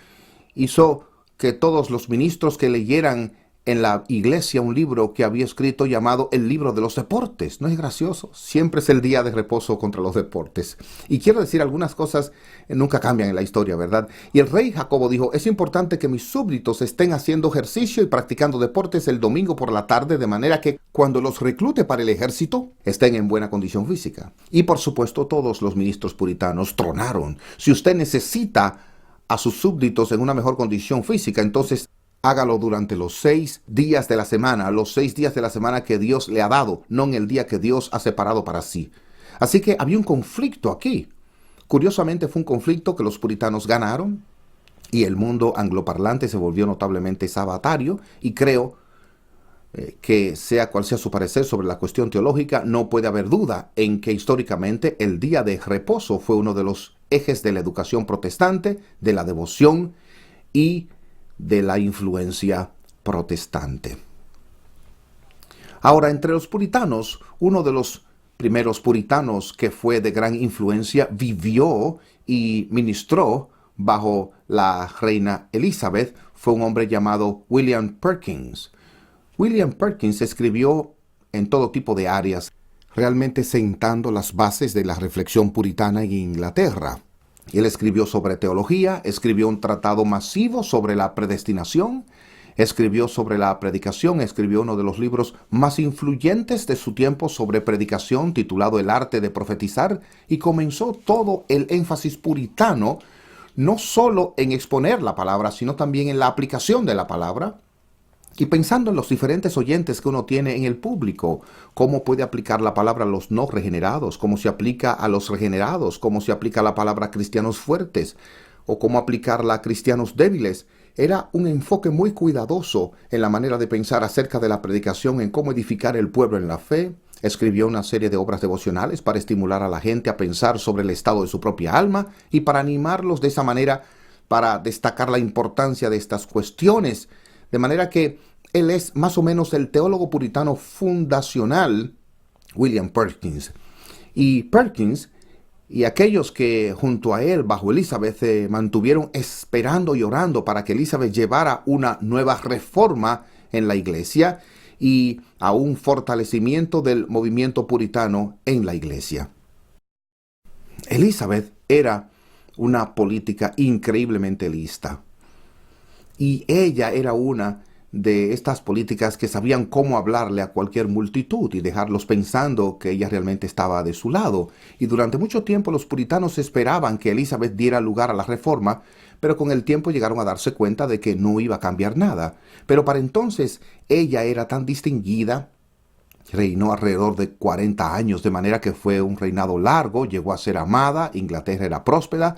hizo que todos los ministros que leyeran en la iglesia un libro que había escrito llamado El libro de los deportes. ¿No es gracioso? Siempre es el día de reposo contra los deportes. Y quiero decir, algunas cosas nunca cambian en la historia, ¿verdad? Y el rey Jacobo dijo, es importante que mis súbditos estén haciendo ejercicio y practicando deportes el domingo por la tarde, de manera que cuando los reclute para el ejército, estén en buena condición física. Y por supuesto, todos los ministros puritanos tronaron. Si usted necesita a sus súbditos en una mejor condición física, entonces hágalo durante los 6 días de la semana, los 6 días de la semana que Dios le ha dado, no en el día que Dios ha separado para sí. Así que había un conflicto aquí. Curiosamente fue un conflicto que los puritanos ganaron y el mundo angloparlante se volvió notablemente sabatario, y creo que sea cual sea su parecer sobre la cuestión teológica, no puede haber duda en que históricamente el día de reposo fue uno de los ejes de la educación protestante, de la devoción y de la influencia protestante. Ahora, entre los puritanos, uno de los primeros puritanos que fue de gran influencia vivió y ministró bajo la reina Elizabeth fue un hombre llamado William Perkins. William Perkins escribió en todo tipo de áreas, realmente sentando las bases de la reflexión puritana en Inglaterra. Él escribió sobre teología, escribió un tratado masivo sobre la predestinación, escribió sobre la predicación, escribió uno de los libros más influyentes de su tiempo sobre predicación, titulado El arte de profetizar, y comenzó todo el énfasis puritano, no solo en exponer la palabra, sino también en la aplicación de la palabra. Y pensando en los diferentes oyentes que uno tiene en el público, cómo puede aplicar la palabra a los no regenerados, cómo se aplica a los regenerados, cómo se aplica la palabra a cristianos fuertes, o cómo aplicarla a cristianos débiles, era un enfoque muy cuidadoso en la manera de pensar acerca de la predicación, en cómo edificar el pueblo en la fe. Escribió una serie de obras devocionales para estimular a la gente a pensar sobre el estado de su propia alma y para animarlos de esa manera, para destacar la importancia de estas cuestiones. De manera que él es más o menos el teólogo puritano fundacional, William Perkins. Y Perkins y aquellos que junto a él, bajo Elizabeth, se mantuvieron esperando y orando para que Elizabeth llevara una nueva reforma en la iglesia y a un fortalecimiento del movimiento puritano en la iglesia. Elizabeth era una política increíblemente lista. Y ella era una de estas políticas que sabían cómo hablarle a cualquier multitud y dejarlos pensando que ella realmente estaba de su lado. Y durante mucho tiempo los puritanos esperaban que Elizabeth diera lugar a la reforma, pero con el tiempo llegaron a darse cuenta de que no iba a cambiar nada. Pero para entonces ella era tan distinguida, reinó alrededor de 40 años, de manera que fue un reinado largo, llegó a ser amada, Inglaterra era próspera,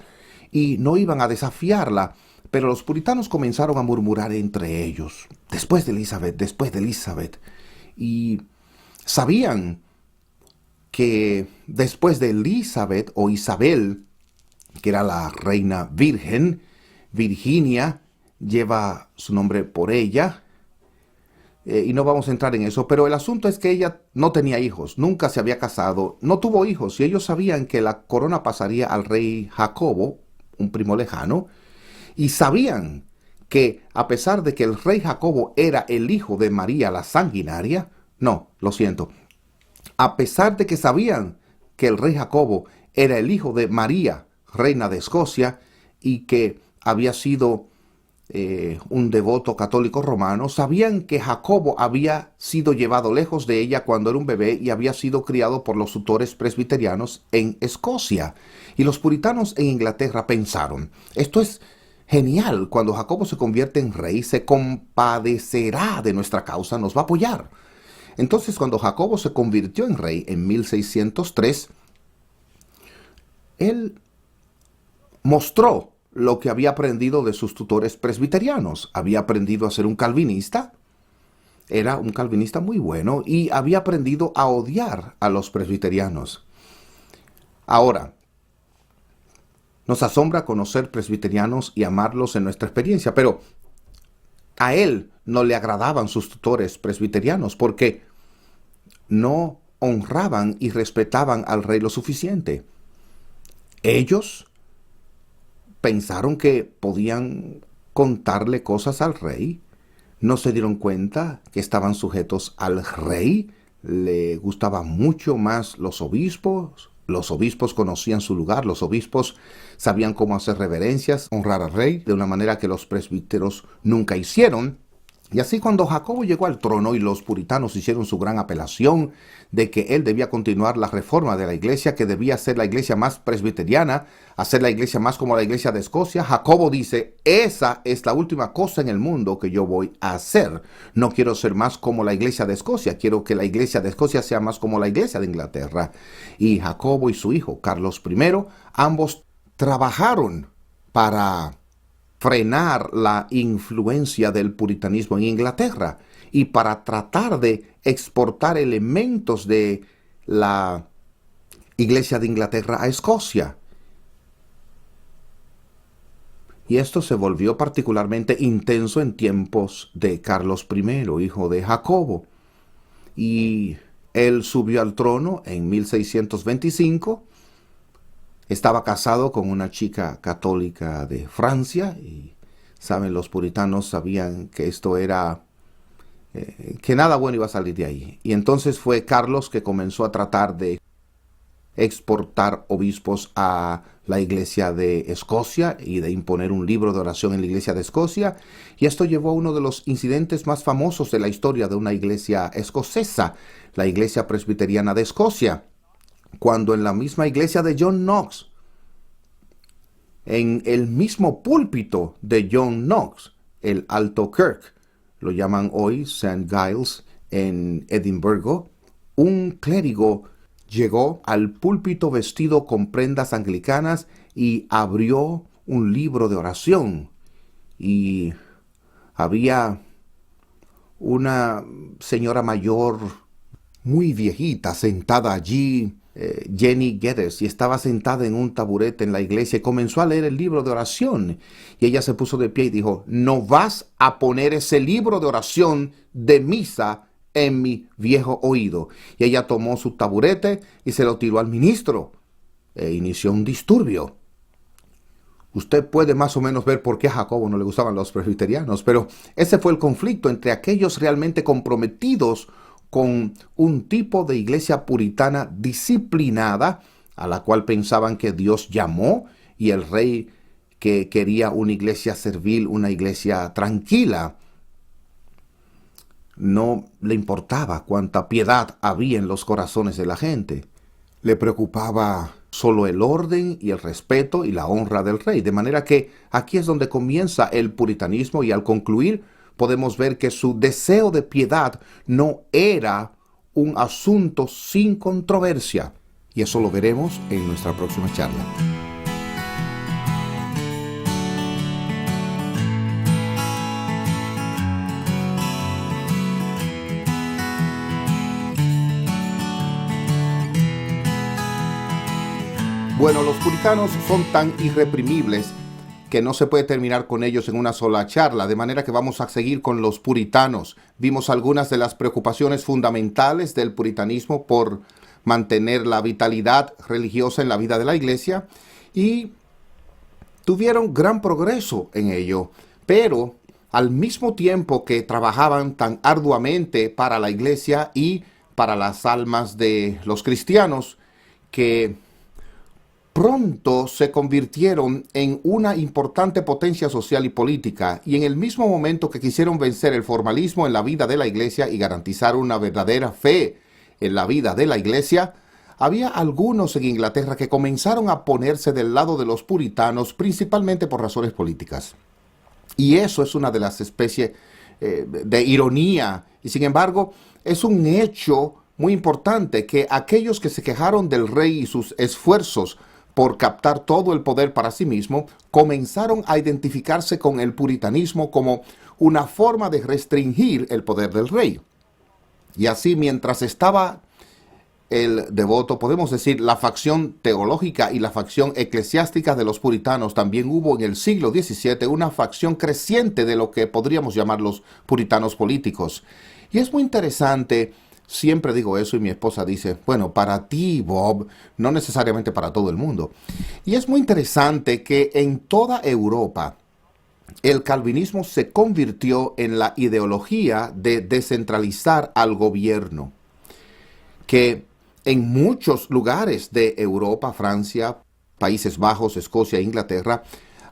y no iban a desafiarla. Pero los puritanos comenzaron a murmurar entre ellos, después de Elizabeth, y sabían que después de Elizabeth o Isabel, que era la reina virgen, Virginia lleva su nombre por ella, y no vamos a entrar en eso, pero el asunto es que ella no tenía hijos, nunca se había casado, no tuvo hijos, y ellos sabían que la corona pasaría al rey Jacobo, un primo lejano, y sabían que a pesar de que el rey Jacobo era el hijo de María la sanguinaria, a pesar de que sabían que el rey Jacobo era el hijo de María, reina de Escocia, y que había sido un devoto católico romano, sabían que Jacobo había sido llevado lejos de ella cuando era un bebé y había sido criado por los tutores presbiterianos en Escocia. Y los puritanos en Inglaterra pensaron, esto es genial, cuando Jacobo se convierte en rey, se compadecerá de nuestra causa, nos va a apoyar. Entonces, cuando Jacobo se convirtió en rey en 1603, él mostró lo que había aprendido de sus tutores presbiterianos. Había aprendido a ser un calvinista, era un calvinista muy bueno, y había aprendido a odiar a los presbiterianos. Ahora, nos asombra conocer presbiterianos y amarlos en nuestra experiencia, pero a él no le agradaban sus tutores presbiterianos porque no honraban y respetaban al rey lo suficiente. Ellos pensaron que podían contarle cosas al rey, no se dieron cuenta que estaban sujetos al rey. Le gustaban mucho más los obispos. Los obispos conocían su lugar. Los obispos sabían cómo hacer reverencias, honrar al rey, de una manera que los presbíteros nunca hicieron. Y así cuando Jacobo llegó al trono y los puritanos hicieron su gran apelación de que él debía continuar la reforma de la iglesia, que debía ser la iglesia más presbiteriana, hacer la iglesia más como la iglesia de Escocia, Jacobo dice, esa es la última cosa en el mundo que yo voy a hacer. No quiero ser más como la iglesia de Escocia, quiero que la iglesia de Escocia sea más como la iglesia de Inglaterra. Y Jacobo y su hijo, Carlos I, ambos trabajaron para frenar la influencia del puritanismo en Inglaterra y para tratar de exportar elementos de la Iglesia de Inglaterra a Escocia. Y esto se volvió particularmente intenso en tiempos de Carlos I, hijo de Jacobo. Y él subió al trono en 1625. Estaba casado con una chica católica de Francia y, saben, los puritanos sabían que esto era, que nada bueno iba a salir de ahí. Y entonces fue Carlos que comenzó a tratar de exportar obispos a la iglesia de Escocia y de imponer un libro de oración en la iglesia de Escocia. Y esto llevó a uno de los incidentes más famosos de la historia de una iglesia escocesa, la iglesia presbiteriana de Escocia, cuando en la misma iglesia de John Knox, en el mismo púlpito de John Knox, el Alto Kirk, lo llaman hoy St. Giles en Edimburgo, un clérigo llegó al púlpito vestido con prendas anglicanas y abrió un libro de oración. Y había una señora mayor, muy viejita, sentada allí, Jenny Geddes, y estaba sentada en un taburete en la iglesia y comenzó a leer el libro de oración. Y ella se puso de pie y dijo, no vas a poner ese libro de oración de misa en mi viejo oído. Y ella tomó su taburete y se lo tiró al ministro e inició un disturbio. Usted puede más o menos ver por qué a Jacobo no le gustaban los presbiterianos, pero ese fue el conflicto entre aquellos realmente comprometidos con un tipo de iglesia puritana disciplinada, a la cual pensaban que Dios llamó, y el rey que quería una iglesia servil, una iglesia tranquila. No le importaba cuánta piedad había en los corazones de la gente. Le preocupaba solo el orden y el respeto y la honra del rey. De manera que aquí es donde comienza el puritanismo, y al concluir podemos ver que su deseo de piedad no era un asunto sin controversia. Y eso lo veremos en nuestra próxima charla. Bueno, los puritanos son tan irreprimibles que no se puede terminar con ellos en una sola charla, de manera que vamos a seguir con los puritanos. Vimos algunas de las preocupaciones fundamentales del puritanismo por mantener la vitalidad religiosa en la vida de la iglesia, y tuvieron gran progreso en ello, pero al mismo tiempo que trabajaban tan arduamente para la iglesia y para las almas de los cristianos, que pronto se convirtieron en una importante potencia social y política, y en el mismo momento que quisieron vencer el formalismo en la vida de la iglesia y garantizar una verdadera fe en la vida de la iglesia, había algunos en Inglaterra que comenzaron a ponerse del lado de los puritanos, principalmente por razones políticas. Y eso es una de las especies de ironía, y sin embargo es un hecho muy importante que aquellos que se quejaron del rey y sus esfuerzos por captar todo el poder para sí mismo, comenzaron a identificarse con el puritanismo como una forma de restringir el poder del rey. Y así, mientras estaba el devoto, podemos decir, la facción teológica y la facción eclesiástica de los puritanos, también hubo en el siglo XVII una facción creciente de lo que podríamos llamar los puritanos políticos. Y es muy interesante. Siempre digo eso y mi esposa dice, bueno, para ti, Bob, no necesariamente para todo el mundo. Y es muy interesante que en toda Europa el calvinismo se convirtió en la ideología de descentralizar al gobierno, que en muchos lugares de Europa, Francia, Países Bajos, Escocia e Inglaterra,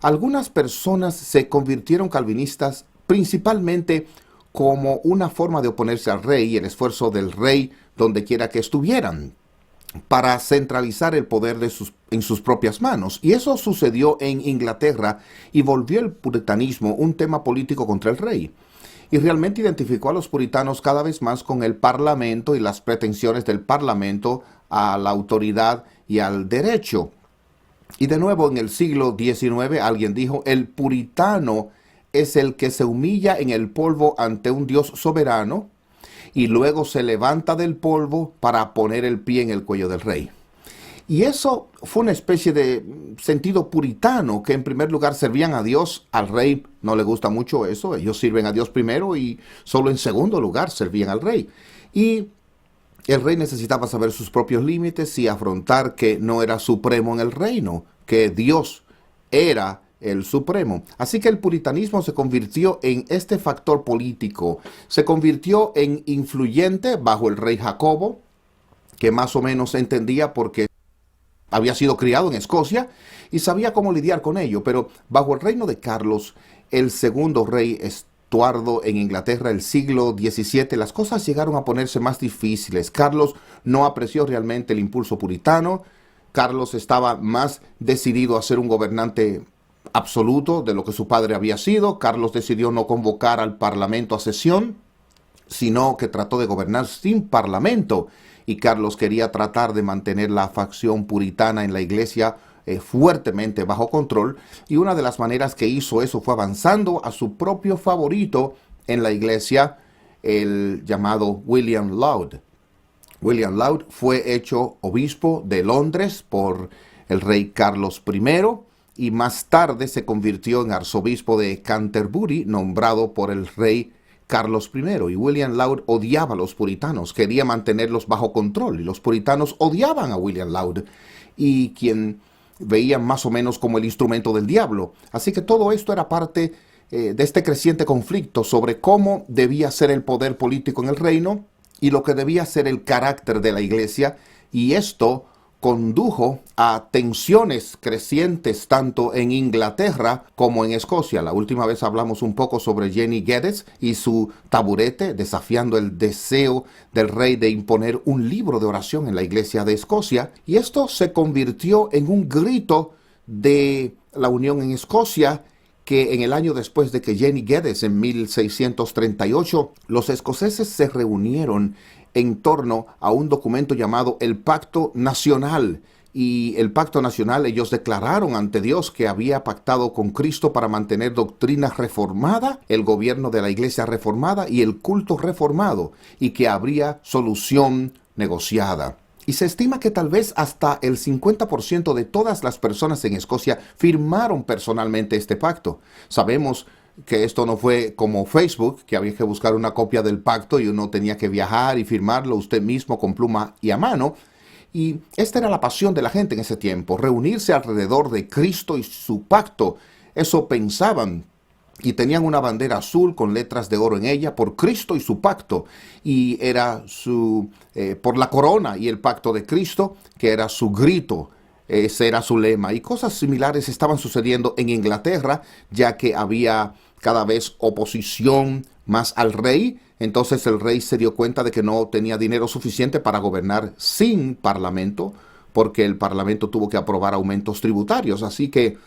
algunas personas se convirtieron calvinistas principalmente como una forma de oponerse al rey y el esfuerzo del rey donde quiera que estuvieran, para centralizar el poder en sus propias manos. Y eso sucedió en Inglaterra y volvió el puritanismo un tema político contra el rey. Y realmente identificó a los puritanos cada vez más con el parlamento y las pretensiones del parlamento a la autoridad y al derecho. Y de nuevo en el siglo XIX alguien dijo, el puritano es el que se humilla en el polvo ante un Dios soberano y luego se levanta del polvo para poner el pie en el cuello del rey. Y eso fue una especie de sentido puritano, que en primer lugar servían a Dios, al rey no le gusta mucho eso, ellos sirven a Dios primero y solo en segundo lugar servían al rey. Y el rey necesitaba saber sus propios límites y afrontar que no era supremo en el reino, que Dios era el supremo. Así que el puritanismo se convirtió en este factor político, se convirtió en influyente bajo el rey Jacobo, que más o menos entendía porque había sido criado en Escocia y sabía cómo lidiar con ello, pero bajo el reino de Carlos, el segundo rey Estuardo en Inglaterra, el siglo XVII, las cosas llegaron a ponerse más difíciles. Carlos no apreció realmente el impulso puritano. Carlos estaba más decidido a ser un gobernante absoluto de lo que su padre había sido. Carlos decidió no convocar al parlamento a sesión, sino que trató de gobernar sin parlamento. Y Carlos quería tratar de mantener la facción puritana en la iglesia fuertemente bajo control. Y una de las maneras que hizo eso fue avanzando a su propio favorito en la iglesia, el llamado William Laud. William Laud fue hecho obispo de Londres por el rey Carlos I y más tarde se convirtió en arzobispo de Canterbury, nombrado por el rey Carlos I. Y William Laud odiaba a los puritanos, quería mantenerlos bajo control, y los puritanos odiaban a William Laud, y quien veían más o menos como el instrumento del diablo. Así que todo esto era parte de este creciente conflicto sobre cómo debía ser el poder político en el reino y lo que debía ser el carácter de la iglesia, y esto condujo a tensiones crecientes tanto en Inglaterra como en Escocia. La última vez hablamos un poco sobre Jenny Geddes y su taburete, desafiando el deseo del rey de imponer un libro de oración en la iglesia de Escocia, y esto se convirtió en un grito de la unión en Escocia, que en el año después de que Jenny Geddes, en 1638, los escoceses se reunieron en torno a un documento llamado el Pacto Nacional. Y el Pacto Nacional, ellos declararon ante Dios que había pactado con Cristo para mantener doctrina reformada, el gobierno de la iglesia reformada y el culto reformado, y que habría solución negociada. Y se estima que tal vez hasta el 50% de todas las personas en Escocia firmaron personalmente este pacto. Sabemos que esto no fue como Facebook, que había que buscar una copia del pacto y uno tenía que viajar y firmarlo usted mismo con pluma y a mano. Y esta era la pasión de la gente en ese tiempo, reunirse alrededor de Cristo y su pacto. Eso pensaban. Y tenían una bandera azul con letras de oro en ella por Cristo y su pacto. Y era por la corona y el pacto de Cristo, que era su grito. Ese era su lema. Y cosas similares estaban sucediendo en Inglaterra, ya que había cada vez oposición más al rey. Entonces el rey se dio cuenta de que no tenía dinero suficiente para gobernar sin parlamento, porque el parlamento tuvo que aprobar aumentos tributarios. Así que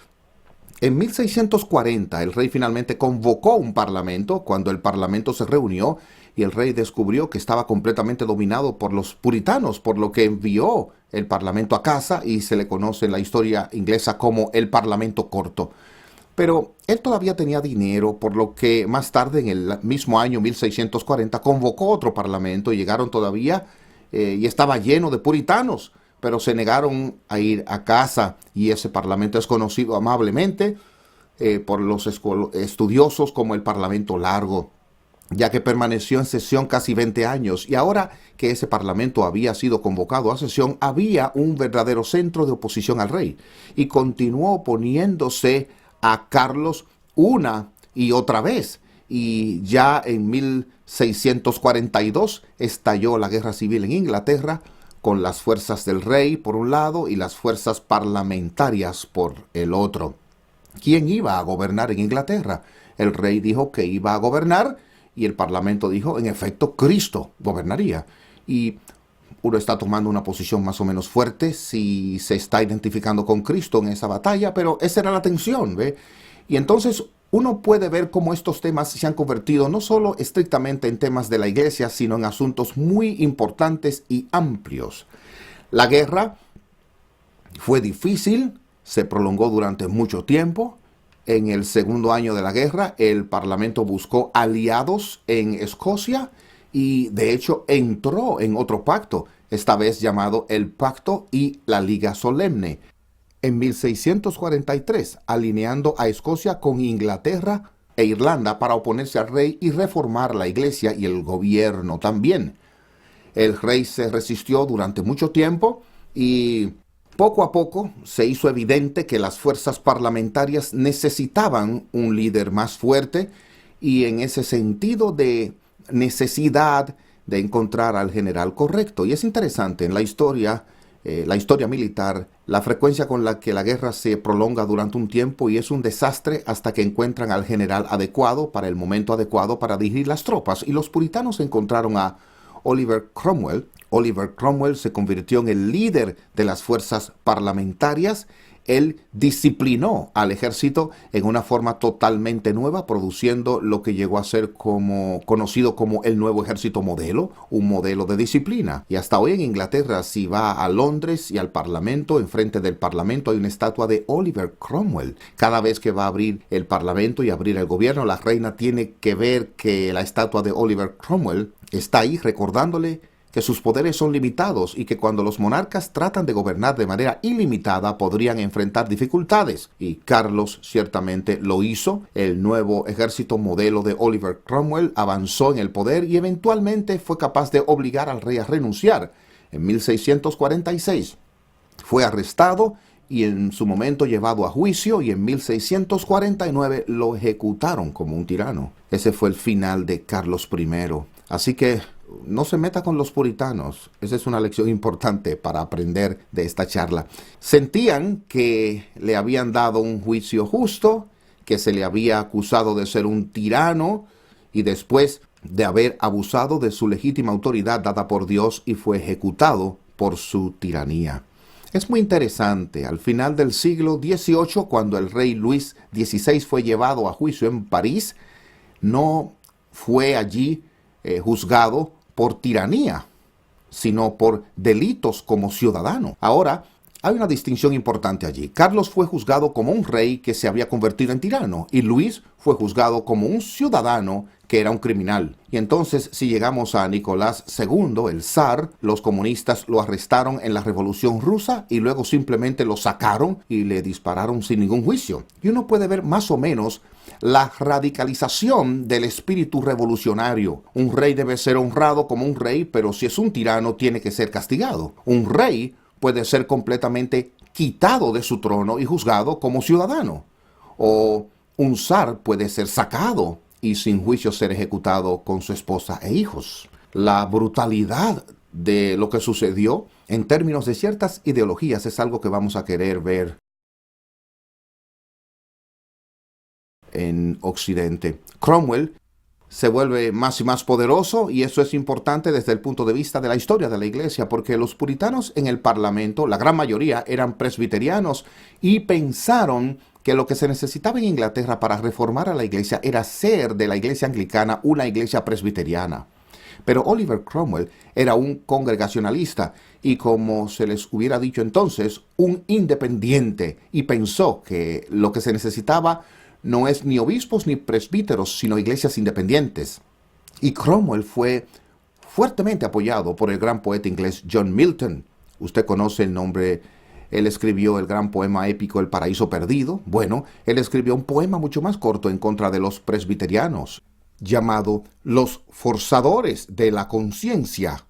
en 1640 el rey finalmente convocó un parlamento. Cuando el parlamento se reunió, y el rey descubrió que estaba completamente dominado por los puritanos, por lo que envió el parlamento a casa, y se le conoce en la historia inglesa como el parlamento corto. Pero él todavía tenía dinero, por lo que más tarde, en el mismo año 1640, convocó otro parlamento, y llegaron todavía, y estaba lleno de puritanos, pero se negaron a ir a casa, y ese parlamento es conocido amablemente por los estudiosos como el Parlamento Largo, ya que permaneció en sesión casi 20 años, y ahora que ese parlamento había sido convocado a sesión, había un verdadero centro de oposición al rey, y continuó oponiéndose a Carlos una y otra vez. Y ya en 1642 estalló la guerra civil en Inglaterra, con las fuerzas del rey por un lado y las fuerzas parlamentarias por el otro. ¿Quién iba a gobernar en Inglaterra? El rey dijo que iba a gobernar y el parlamento dijo, en efecto, Cristo gobernaría. Y uno está tomando una posición más o menos fuerte si se está identificando con Cristo en esa batalla, pero esa era la tensión, ¿ve? Y entonces uno puede ver cómo estos temas se han convertido no solo estrictamente en temas de la iglesia, sino en asuntos muy importantes y amplios. La guerra fue difícil, se prolongó durante mucho tiempo. En el segundo año de la guerra, el Parlamento buscó aliados en Escocia y de hecho entró en otro pacto, esta vez llamado el Pacto y la Liga Solemne, en 1643, alineando a Escocia con Inglaterra e Irlanda para oponerse al rey y reformar la iglesia y el gobierno también. El rey se resistió durante mucho tiempo y poco a poco se hizo evidente que las fuerzas parlamentarias necesitaban un líder más fuerte, y en ese sentido de necesidad de encontrar al general correcto. Y es interesante en la historia militar, la frecuencia con la que la guerra se prolonga durante un tiempo y es un desastre hasta que encuentran al general adecuado para el momento adecuado para dirigir las tropas. Y los puritanos encontraron a Oliver Cromwell. Oliver Cromwell se convirtió en el líder de las fuerzas parlamentarias. Él disciplinó al ejército en una forma totalmente nueva, produciendo lo que llegó a ser conocido como el nuevo ejército modelo, un modelo de disciplina. Y hasta hoy en Inglaterra, si va a Londres y al Parlamento, enfrente del Parlamento hay una estatua de Oliver Cromwell. Cada vez que va a abrir el Parlamento y abrir el gobierno, la reina tiene que ver que la estatua de Oliver Cromwell está ahí, recordándole que sus poderes son limitados y que cuando los monarcas tratan de gobernar de manera ilimitada podrían enfrentar dificultades. Y Carlos ciertamente lo hizo. El nuevo ejército modelo de Oliver Cromwell avanzó en el poder y eventualmente fue capaz de obligar al rey a renunciar. En 1646 fue arrestado y en su momento llevado a juicio, y en 1649 lo ejecutaron como un tirano. Ese fue el final de Carlos I. Así que no se meta con los puritanos. Esa es una lección importante para aprender de esta charla. Sentían que le habían dado un juicio justo, que se le había acusado de ser un tirano y después de haber abusado de su legítima autoridad dada por Dios, y fue ejecutado por su tiranía. Es muy interesante, al final del siglo XVIII, cuando el rey Luis XVI fue llevado a juicio en París, no fue allí juzgado por tiranía, sino por delitos como ciudadano. Ahora, hay una distinción importante allí. Carlos fue juzgado como un rey que se había convertido en tirano, y Luis fue juzgado como un ciudadano que era un criminal. Y entonces, si llegamos a Nicolás II, el zar, los comunistas lo arrestaron en la Revolución Rusa y luego simplemente lo sacaron y le dispararon sin ningún juicio. Y uno puede ver más o menos la radicalización del espíritu revolucionario. Un rey debe ser honrado como un rey, pero si es un tirano tiene que ser castigado. Un rey puede ser completamente quitado de su trono y juzgado como ciudadano. O un zar puede ser sacado y sin juicio ser ejecutado con su esposa e hijos. La brutalidad de lo que sucedió en términos de ciertas ideologías es algo que vamos a querer ver en Occidente. Cromwell se vuelve más y más poderoso, y eso es importante desde el punto de vista de la historia de la iglesia, porque los puritanos en el Parlamento, la gran mayoría eran presbiterianos, y pensaron que lo que se necesitaba en Inglaterra para reformar a la iglesia era hacer de la iglesia anglicana una iglesia presbiteriana. Pero Oliver Cromwell era un congregacionalista y, como se les hubiera dicho entonces, un independiente, y pensó que lo que se necesitaba no es ni obispos ni presbíteros, sino iglesias independientes. Y Cromwell fue fuertemente apoyado por el gran poeta inglés John Milton. Usted conoce el nombre. Él escribió el gran poema épico El Paraíso Perdido. Bueno, él escribió un poema mucho más corto en contra de los presbiterianos, llamado Los Forzadores de la Conciencia.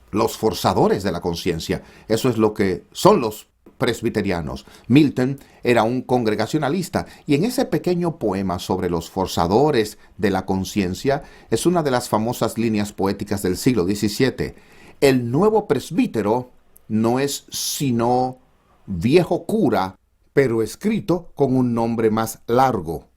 Los forzadores de la conciencia. Eso es lo que son los presbiterianos. Milton era un congregacionalista y en ese pequeño poema sobre los forzadores de la conciencia es una de las famosas líneas poéticas del siglo XVII. El nuevo presbítero no es sino viejo cura, pero escrito con un nombre más largo.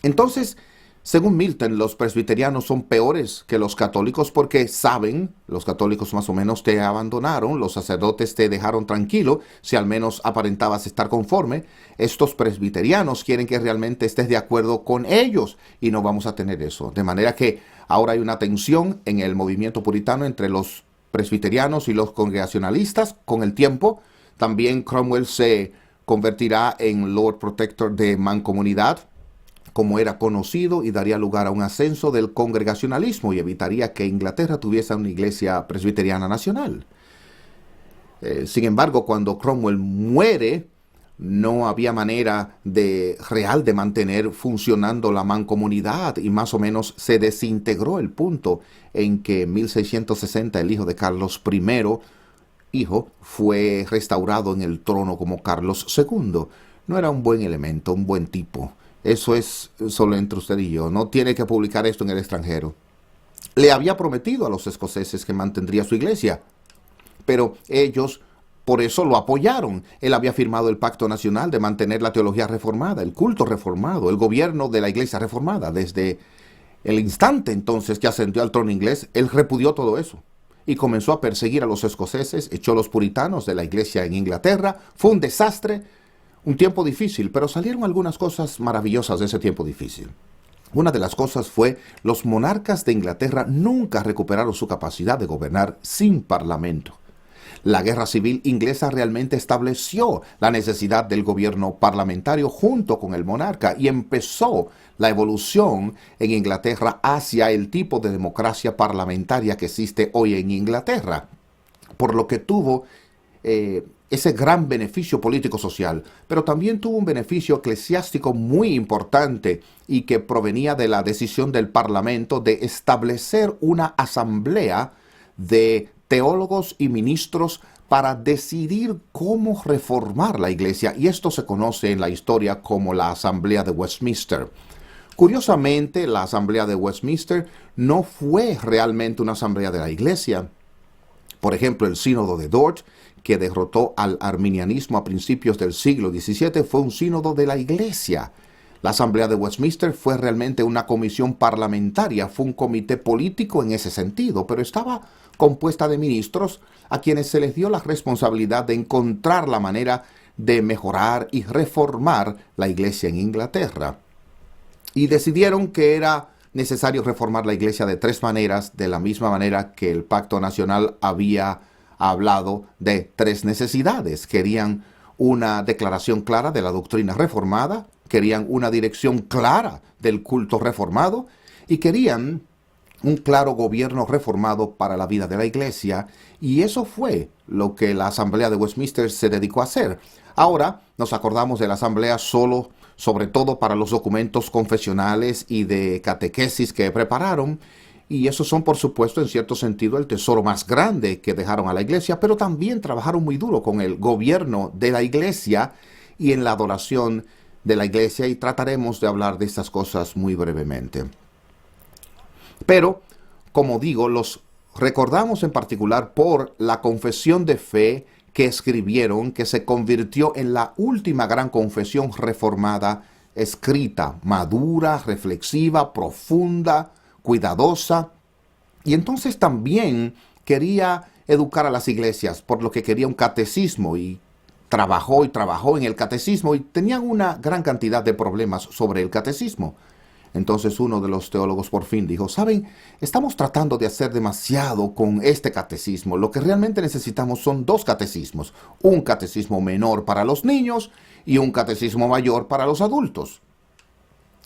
Entonces, según Milton, los presbiterianos son peores que los católicos porque saben, los católicos más o menos te abandonaron, los sacerdotes te dejaron tranquilo, si al menos aparentabas estar conforme. Estos presbiterianos quieren que realmente estés de acuerdo con ellos y no vamos a tener eso. De manera que ahora hay una tensión en el movimiento puritano entre los presbiterianos y los congregacionalistas. Con el tiempo, también Cromwell se convertirá en Lord Protector de Mancomunidad, como era conocido, y daría lugar a un ascenso del congregacionalismo y evitaría que Inglaterra tuviese una iglesia presbiteriana nacional. Sin embargo, cuando Cromwell muere, no había manera real de mantener funcionando la mancomunidad y más o menos se desintegró el punto en que en 1660 el hijo de Carlos I, fue restaurado en el trono como Carlos II. No era un buen elemento, un buen tipo. Eso es solo entre usted y yo. No tiene que publicar esto en el extranjero. Le había prometido a los escoceses que mantendría su iglesia, pero ellos por eso lo apoyaron. Él había firmado el Pacto Nacional de mantener la teología reformada, el culto reformado, el gobierno de la iglesia reformada. Desde el instante entonces que ascendió al trono inglés, él repudió todo eso y comenzó a perseguir a los escoceses, echó a los puritanos de la iglesia en Inglaterra. Fue un desastre. Un tiempo difícil, pero salieron algunas cosas maravillosas de ese tiempo difícil. Una de las cosas fue, los monarcas de Inglaterra nunca recuperaron su capacidad de gobernar sin parlamento. La guerra civil inglesa realmente estableció la necesidad del gobierno parlamentario junto con el monarca y empezó la evolución en Inglaterra hacia el tipo de democracia parlamentaria que existe hoy en Inglaterra, por lo que tuvo ese gran beneficio político-social, pero también tuvo un beneficio eclesiástico muy importante y que provenía de la decisión del Parlamento de establecer una asamblea de teólogos y ministros para decidir cómo reformar la iglesia, y esto se conoce en la historia como la Asamblea de Westminster. Curiosamente, la Asamblea de Westminster no fue realmente una asamblea de la iglesia. Por ejemplo, el Sínodo de Dort, que derrotó al arminianismo a principios del siglo XVII, fue un sínodo de la iglesia. La Asamblea de Westminster fue realmente una comisión parlamentaria, fue un comité político en ese sentido, pero estaba compuesta de ministros a quienes se les dio la responsabilidad de encontrar la manera de mejorar y reformar la iglesia en Inglaterra. Y decidieron que era necesario reformar la iglesia de tres maneras, de la misma manera que el Pacto Nacional había hablado de tres necesidades. Querían una declaración clara de la doctrina reformada, querían una dirección clara del culto reformado y querían un claro gobierno reformado para la vida de la iglesia, y eso fue lo que la Asamblea de Westminster se dedicó a hacer. Ahora nos acordamos de la Asamblea sobre todo para los documentos confesionales y de catequesis que prepararon, y esos son, por supuesto, en cierto sentido, el tesoro más grande que dejaron a la iglesia, pero también trabajaron muy duro con el gobierno de la iglesia y en la adoración de la iglesia, y trataremos de hablar de estas cosas muy brevemente. Pero, como digo, los recordamos en particular por la confesión de fe que escribieron, que se convirtió en la última gran confesión reformada escrita, madura, reflexiva, profunda, cuidadosa. Y entonces también quería educar a las iglesias, por lo que quería un catecismo, y trabajó en el catecismo, y tenían una gran cantidad de problemas sobre el catecismo. Entonces uno de los teólogos por fin dijo: ¿saben? Estamos tratando de hacer demasiado con este catecismo. Lo que realmente necesitamos son dos catecismos. Un catecismo menor para los niños y un catecismo mayor para los adultos.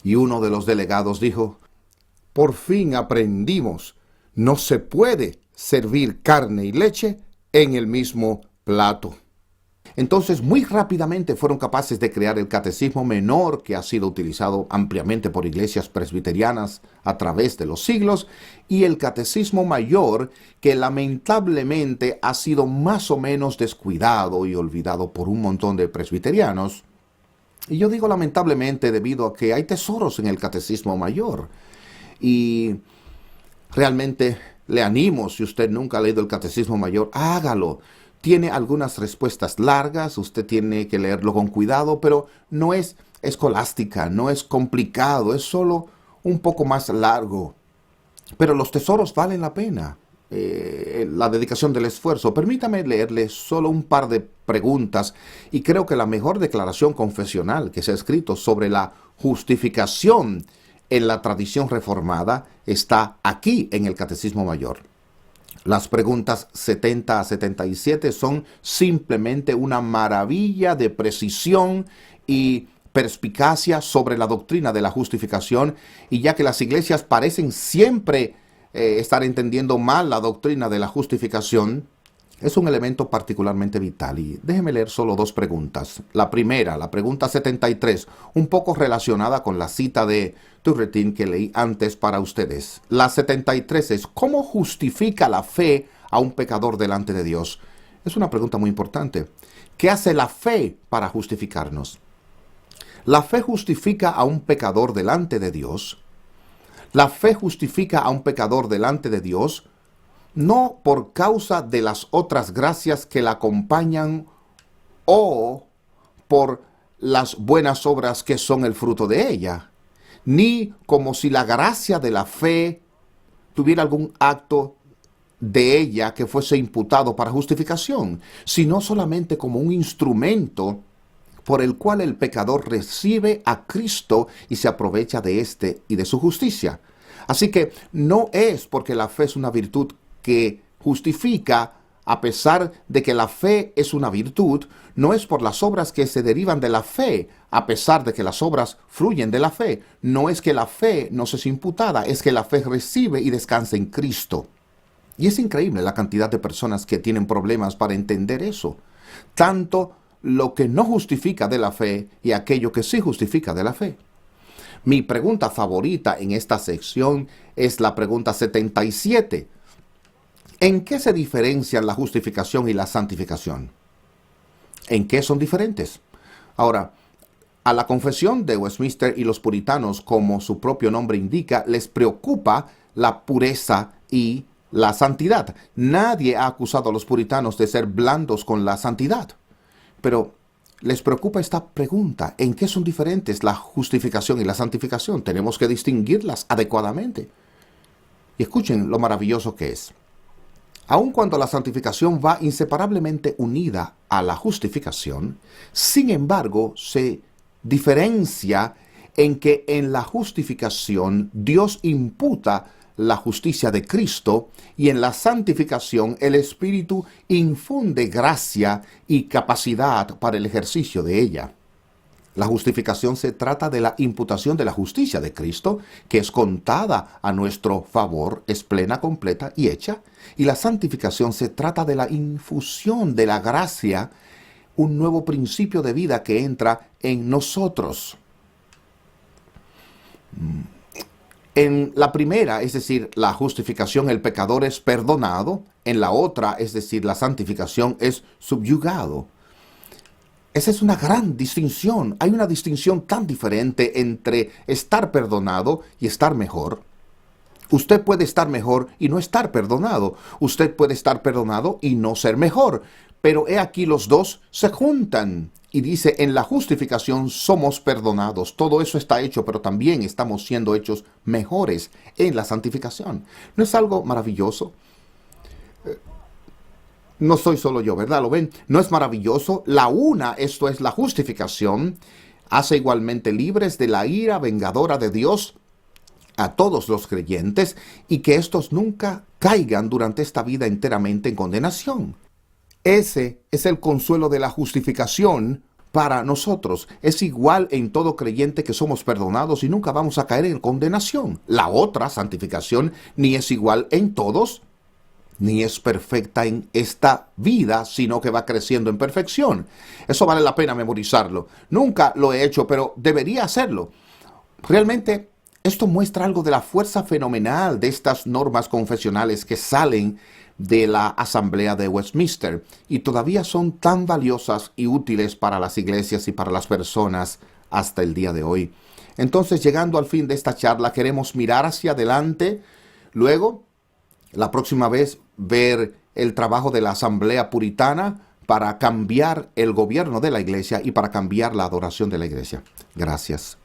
Y uno de los delegados dijo: por fin aprendimos. No se puede servir carne y leche en el mismo plato. Entonces, muy rápidamente fueron capaces de crear el catecismo menor, que ha sido utilizado ampliamente por iglesias presbiterianas a través de los siglos, y el catecismo mayor, que lamentablemente ha sido más o menos descuidado y olvidado por un montón de presbiterianos. Y yo digo lamentablemente debido a que hay tesoros en el catecismo mayor. Y realmente le animo, si usted nunca ha leído el catecismo mayor, hágalo. Tiene algunas respuestas largas, usted tiene que leerlo con cuidado, pero no es escolástica, no es complicado, es solo un poco más largo. Pero los tesoros valen la pena, la dedicación del esfuerzo. Permítame leerle solo un par de preguntas, y creo que la mejor declaración confesional que se ha escrito sobre la justificación en la tradición reformada está aquí en el Catecismo Mayor. Las preguntas 70 a 77 son simplemente una maravilla de precisión y perspicacia sobre la doctrina de la justificación, y ya que las iglesias parecen siempre estar entendiendo mal la doctrina de la justificación, es un elemento particularmente vital. Y déjeme leer solo dos preguntas. La primera, la pregunta 73, un poco relacionada con la cita de Turretin que leí antes para ustedes. La 73 es: ¿cómo justifica la fe a un pecador delante de Dios? Es una pregunta muy importante. ¿Qué hace la fe para justificarnos? La fe justifica a un pecador delante de Dios. La fe justifica a un pecador delante de Dios no por causa de las otras gracias que la acompañan o por las buenas obras que son el fruto de ella, ni como si la gracia de la fe tuviera algún acto de ella que fuese imputado para justificación, sino solamente como un instrumento por el cual el pecador recibe a Cristo y se aprovecha de éste y de su justicia. Así que no es porque la fe es una virtud que justifica, a pesar de que la fe es una virtud, no es por las obras que se derivan de la fe, a pesar de que las obras fluyen de la fe. No es que la fe nos es imputada, es que la fe recibe y descansa en Cristo. Y es increíble la cantidad de personas que tienen problemas para entender eso. Tanto lo que no justifica de la fe y aquello que sí justifica de la fe. Mi pregunta favorita en esta sección es la pregunta 77. ¿En qué se diferencian la justificación y la santificación? ¿En qué son diferentes? Ahora, a la confesión de Westminster y los puritanos, como su propio nombre indica, les preocupa la pureza y la santidad. Nadie ha acusado a los puritanos de ser blandos con la santidad. Pero les preocupa esta pregunta: ¿en qué son diferentes la justificación y la santificación? Tenemos que distinguirlas adecuadamente. Y escuchen lo maravilloso que es. Aun cuando la santificación va inseparablemente unida a la justificación, sin embargo, se diferencia en que en la justificación Dios imputa la justicia de Cristo, y en la santificación el Espíritu infunde gracia y capacidad para el ejercicio de ella. La justificación se trata de la imputación de la justicia de Cristo, que es contada a nuestro favor, es plena, completa y hecha. Y la santificación se trata de la infusión de la gracia, un nuevo principio de vida que entra en nosotros. En la primera, es decir, la justificación, el pecador es perdonado. En la otra, es decir, la santificación, es subyugado. Esa es una gran distinción. Hay una distinción tan diferente entre estar perdonado y estar mejor. Usted puede estar mejor y no estar perdonado. Usted puede estar perdonado y no ser mejor. Pero he aquí los dos se juntan. Y dice, en la justificación somos perdonados. Todo eso está hecho, pero también estamos siendo hechos mejores en la santificación. ¿No es algo maravilloso? No soy solo yo, ¿verdad? ¿Lo ven? ¿No es maravilloso? La una, esto es la justificación, hace igualmente libres de la ira vengadora de Dios a todos los creyentes, y que éstos nunca caigan durante esta vida enteramente en condenación. Ese es el consuelo de la justificación para nosotros. Es igual en todo creyente que somos perdonados y nunca vamos a caer en condenación. La otra, santificación, ni es igual en todos, ni es perfecta en esta vida, sino que va creciendo en perfección. Eso vale la pena memorizarlo. Nunca lo he hecho, pero debería hacerlo. Realmente, esto muestra algo de la fuerza fenomenal de estas normas confesionales que salen de la Asamblea de Westminster y todavía son tan valiosas y útiles para las iglesias y para las personas hasta el día de hoy. Entonces, llegando al fin de esta charla, queremos mirar hacia adelante, luego, la próxima vez, ver el trabajo de la Asamblea Puritana para cambiar el gobierno de la iglesia y para cambiar la adoración de la iglesia. Gracias.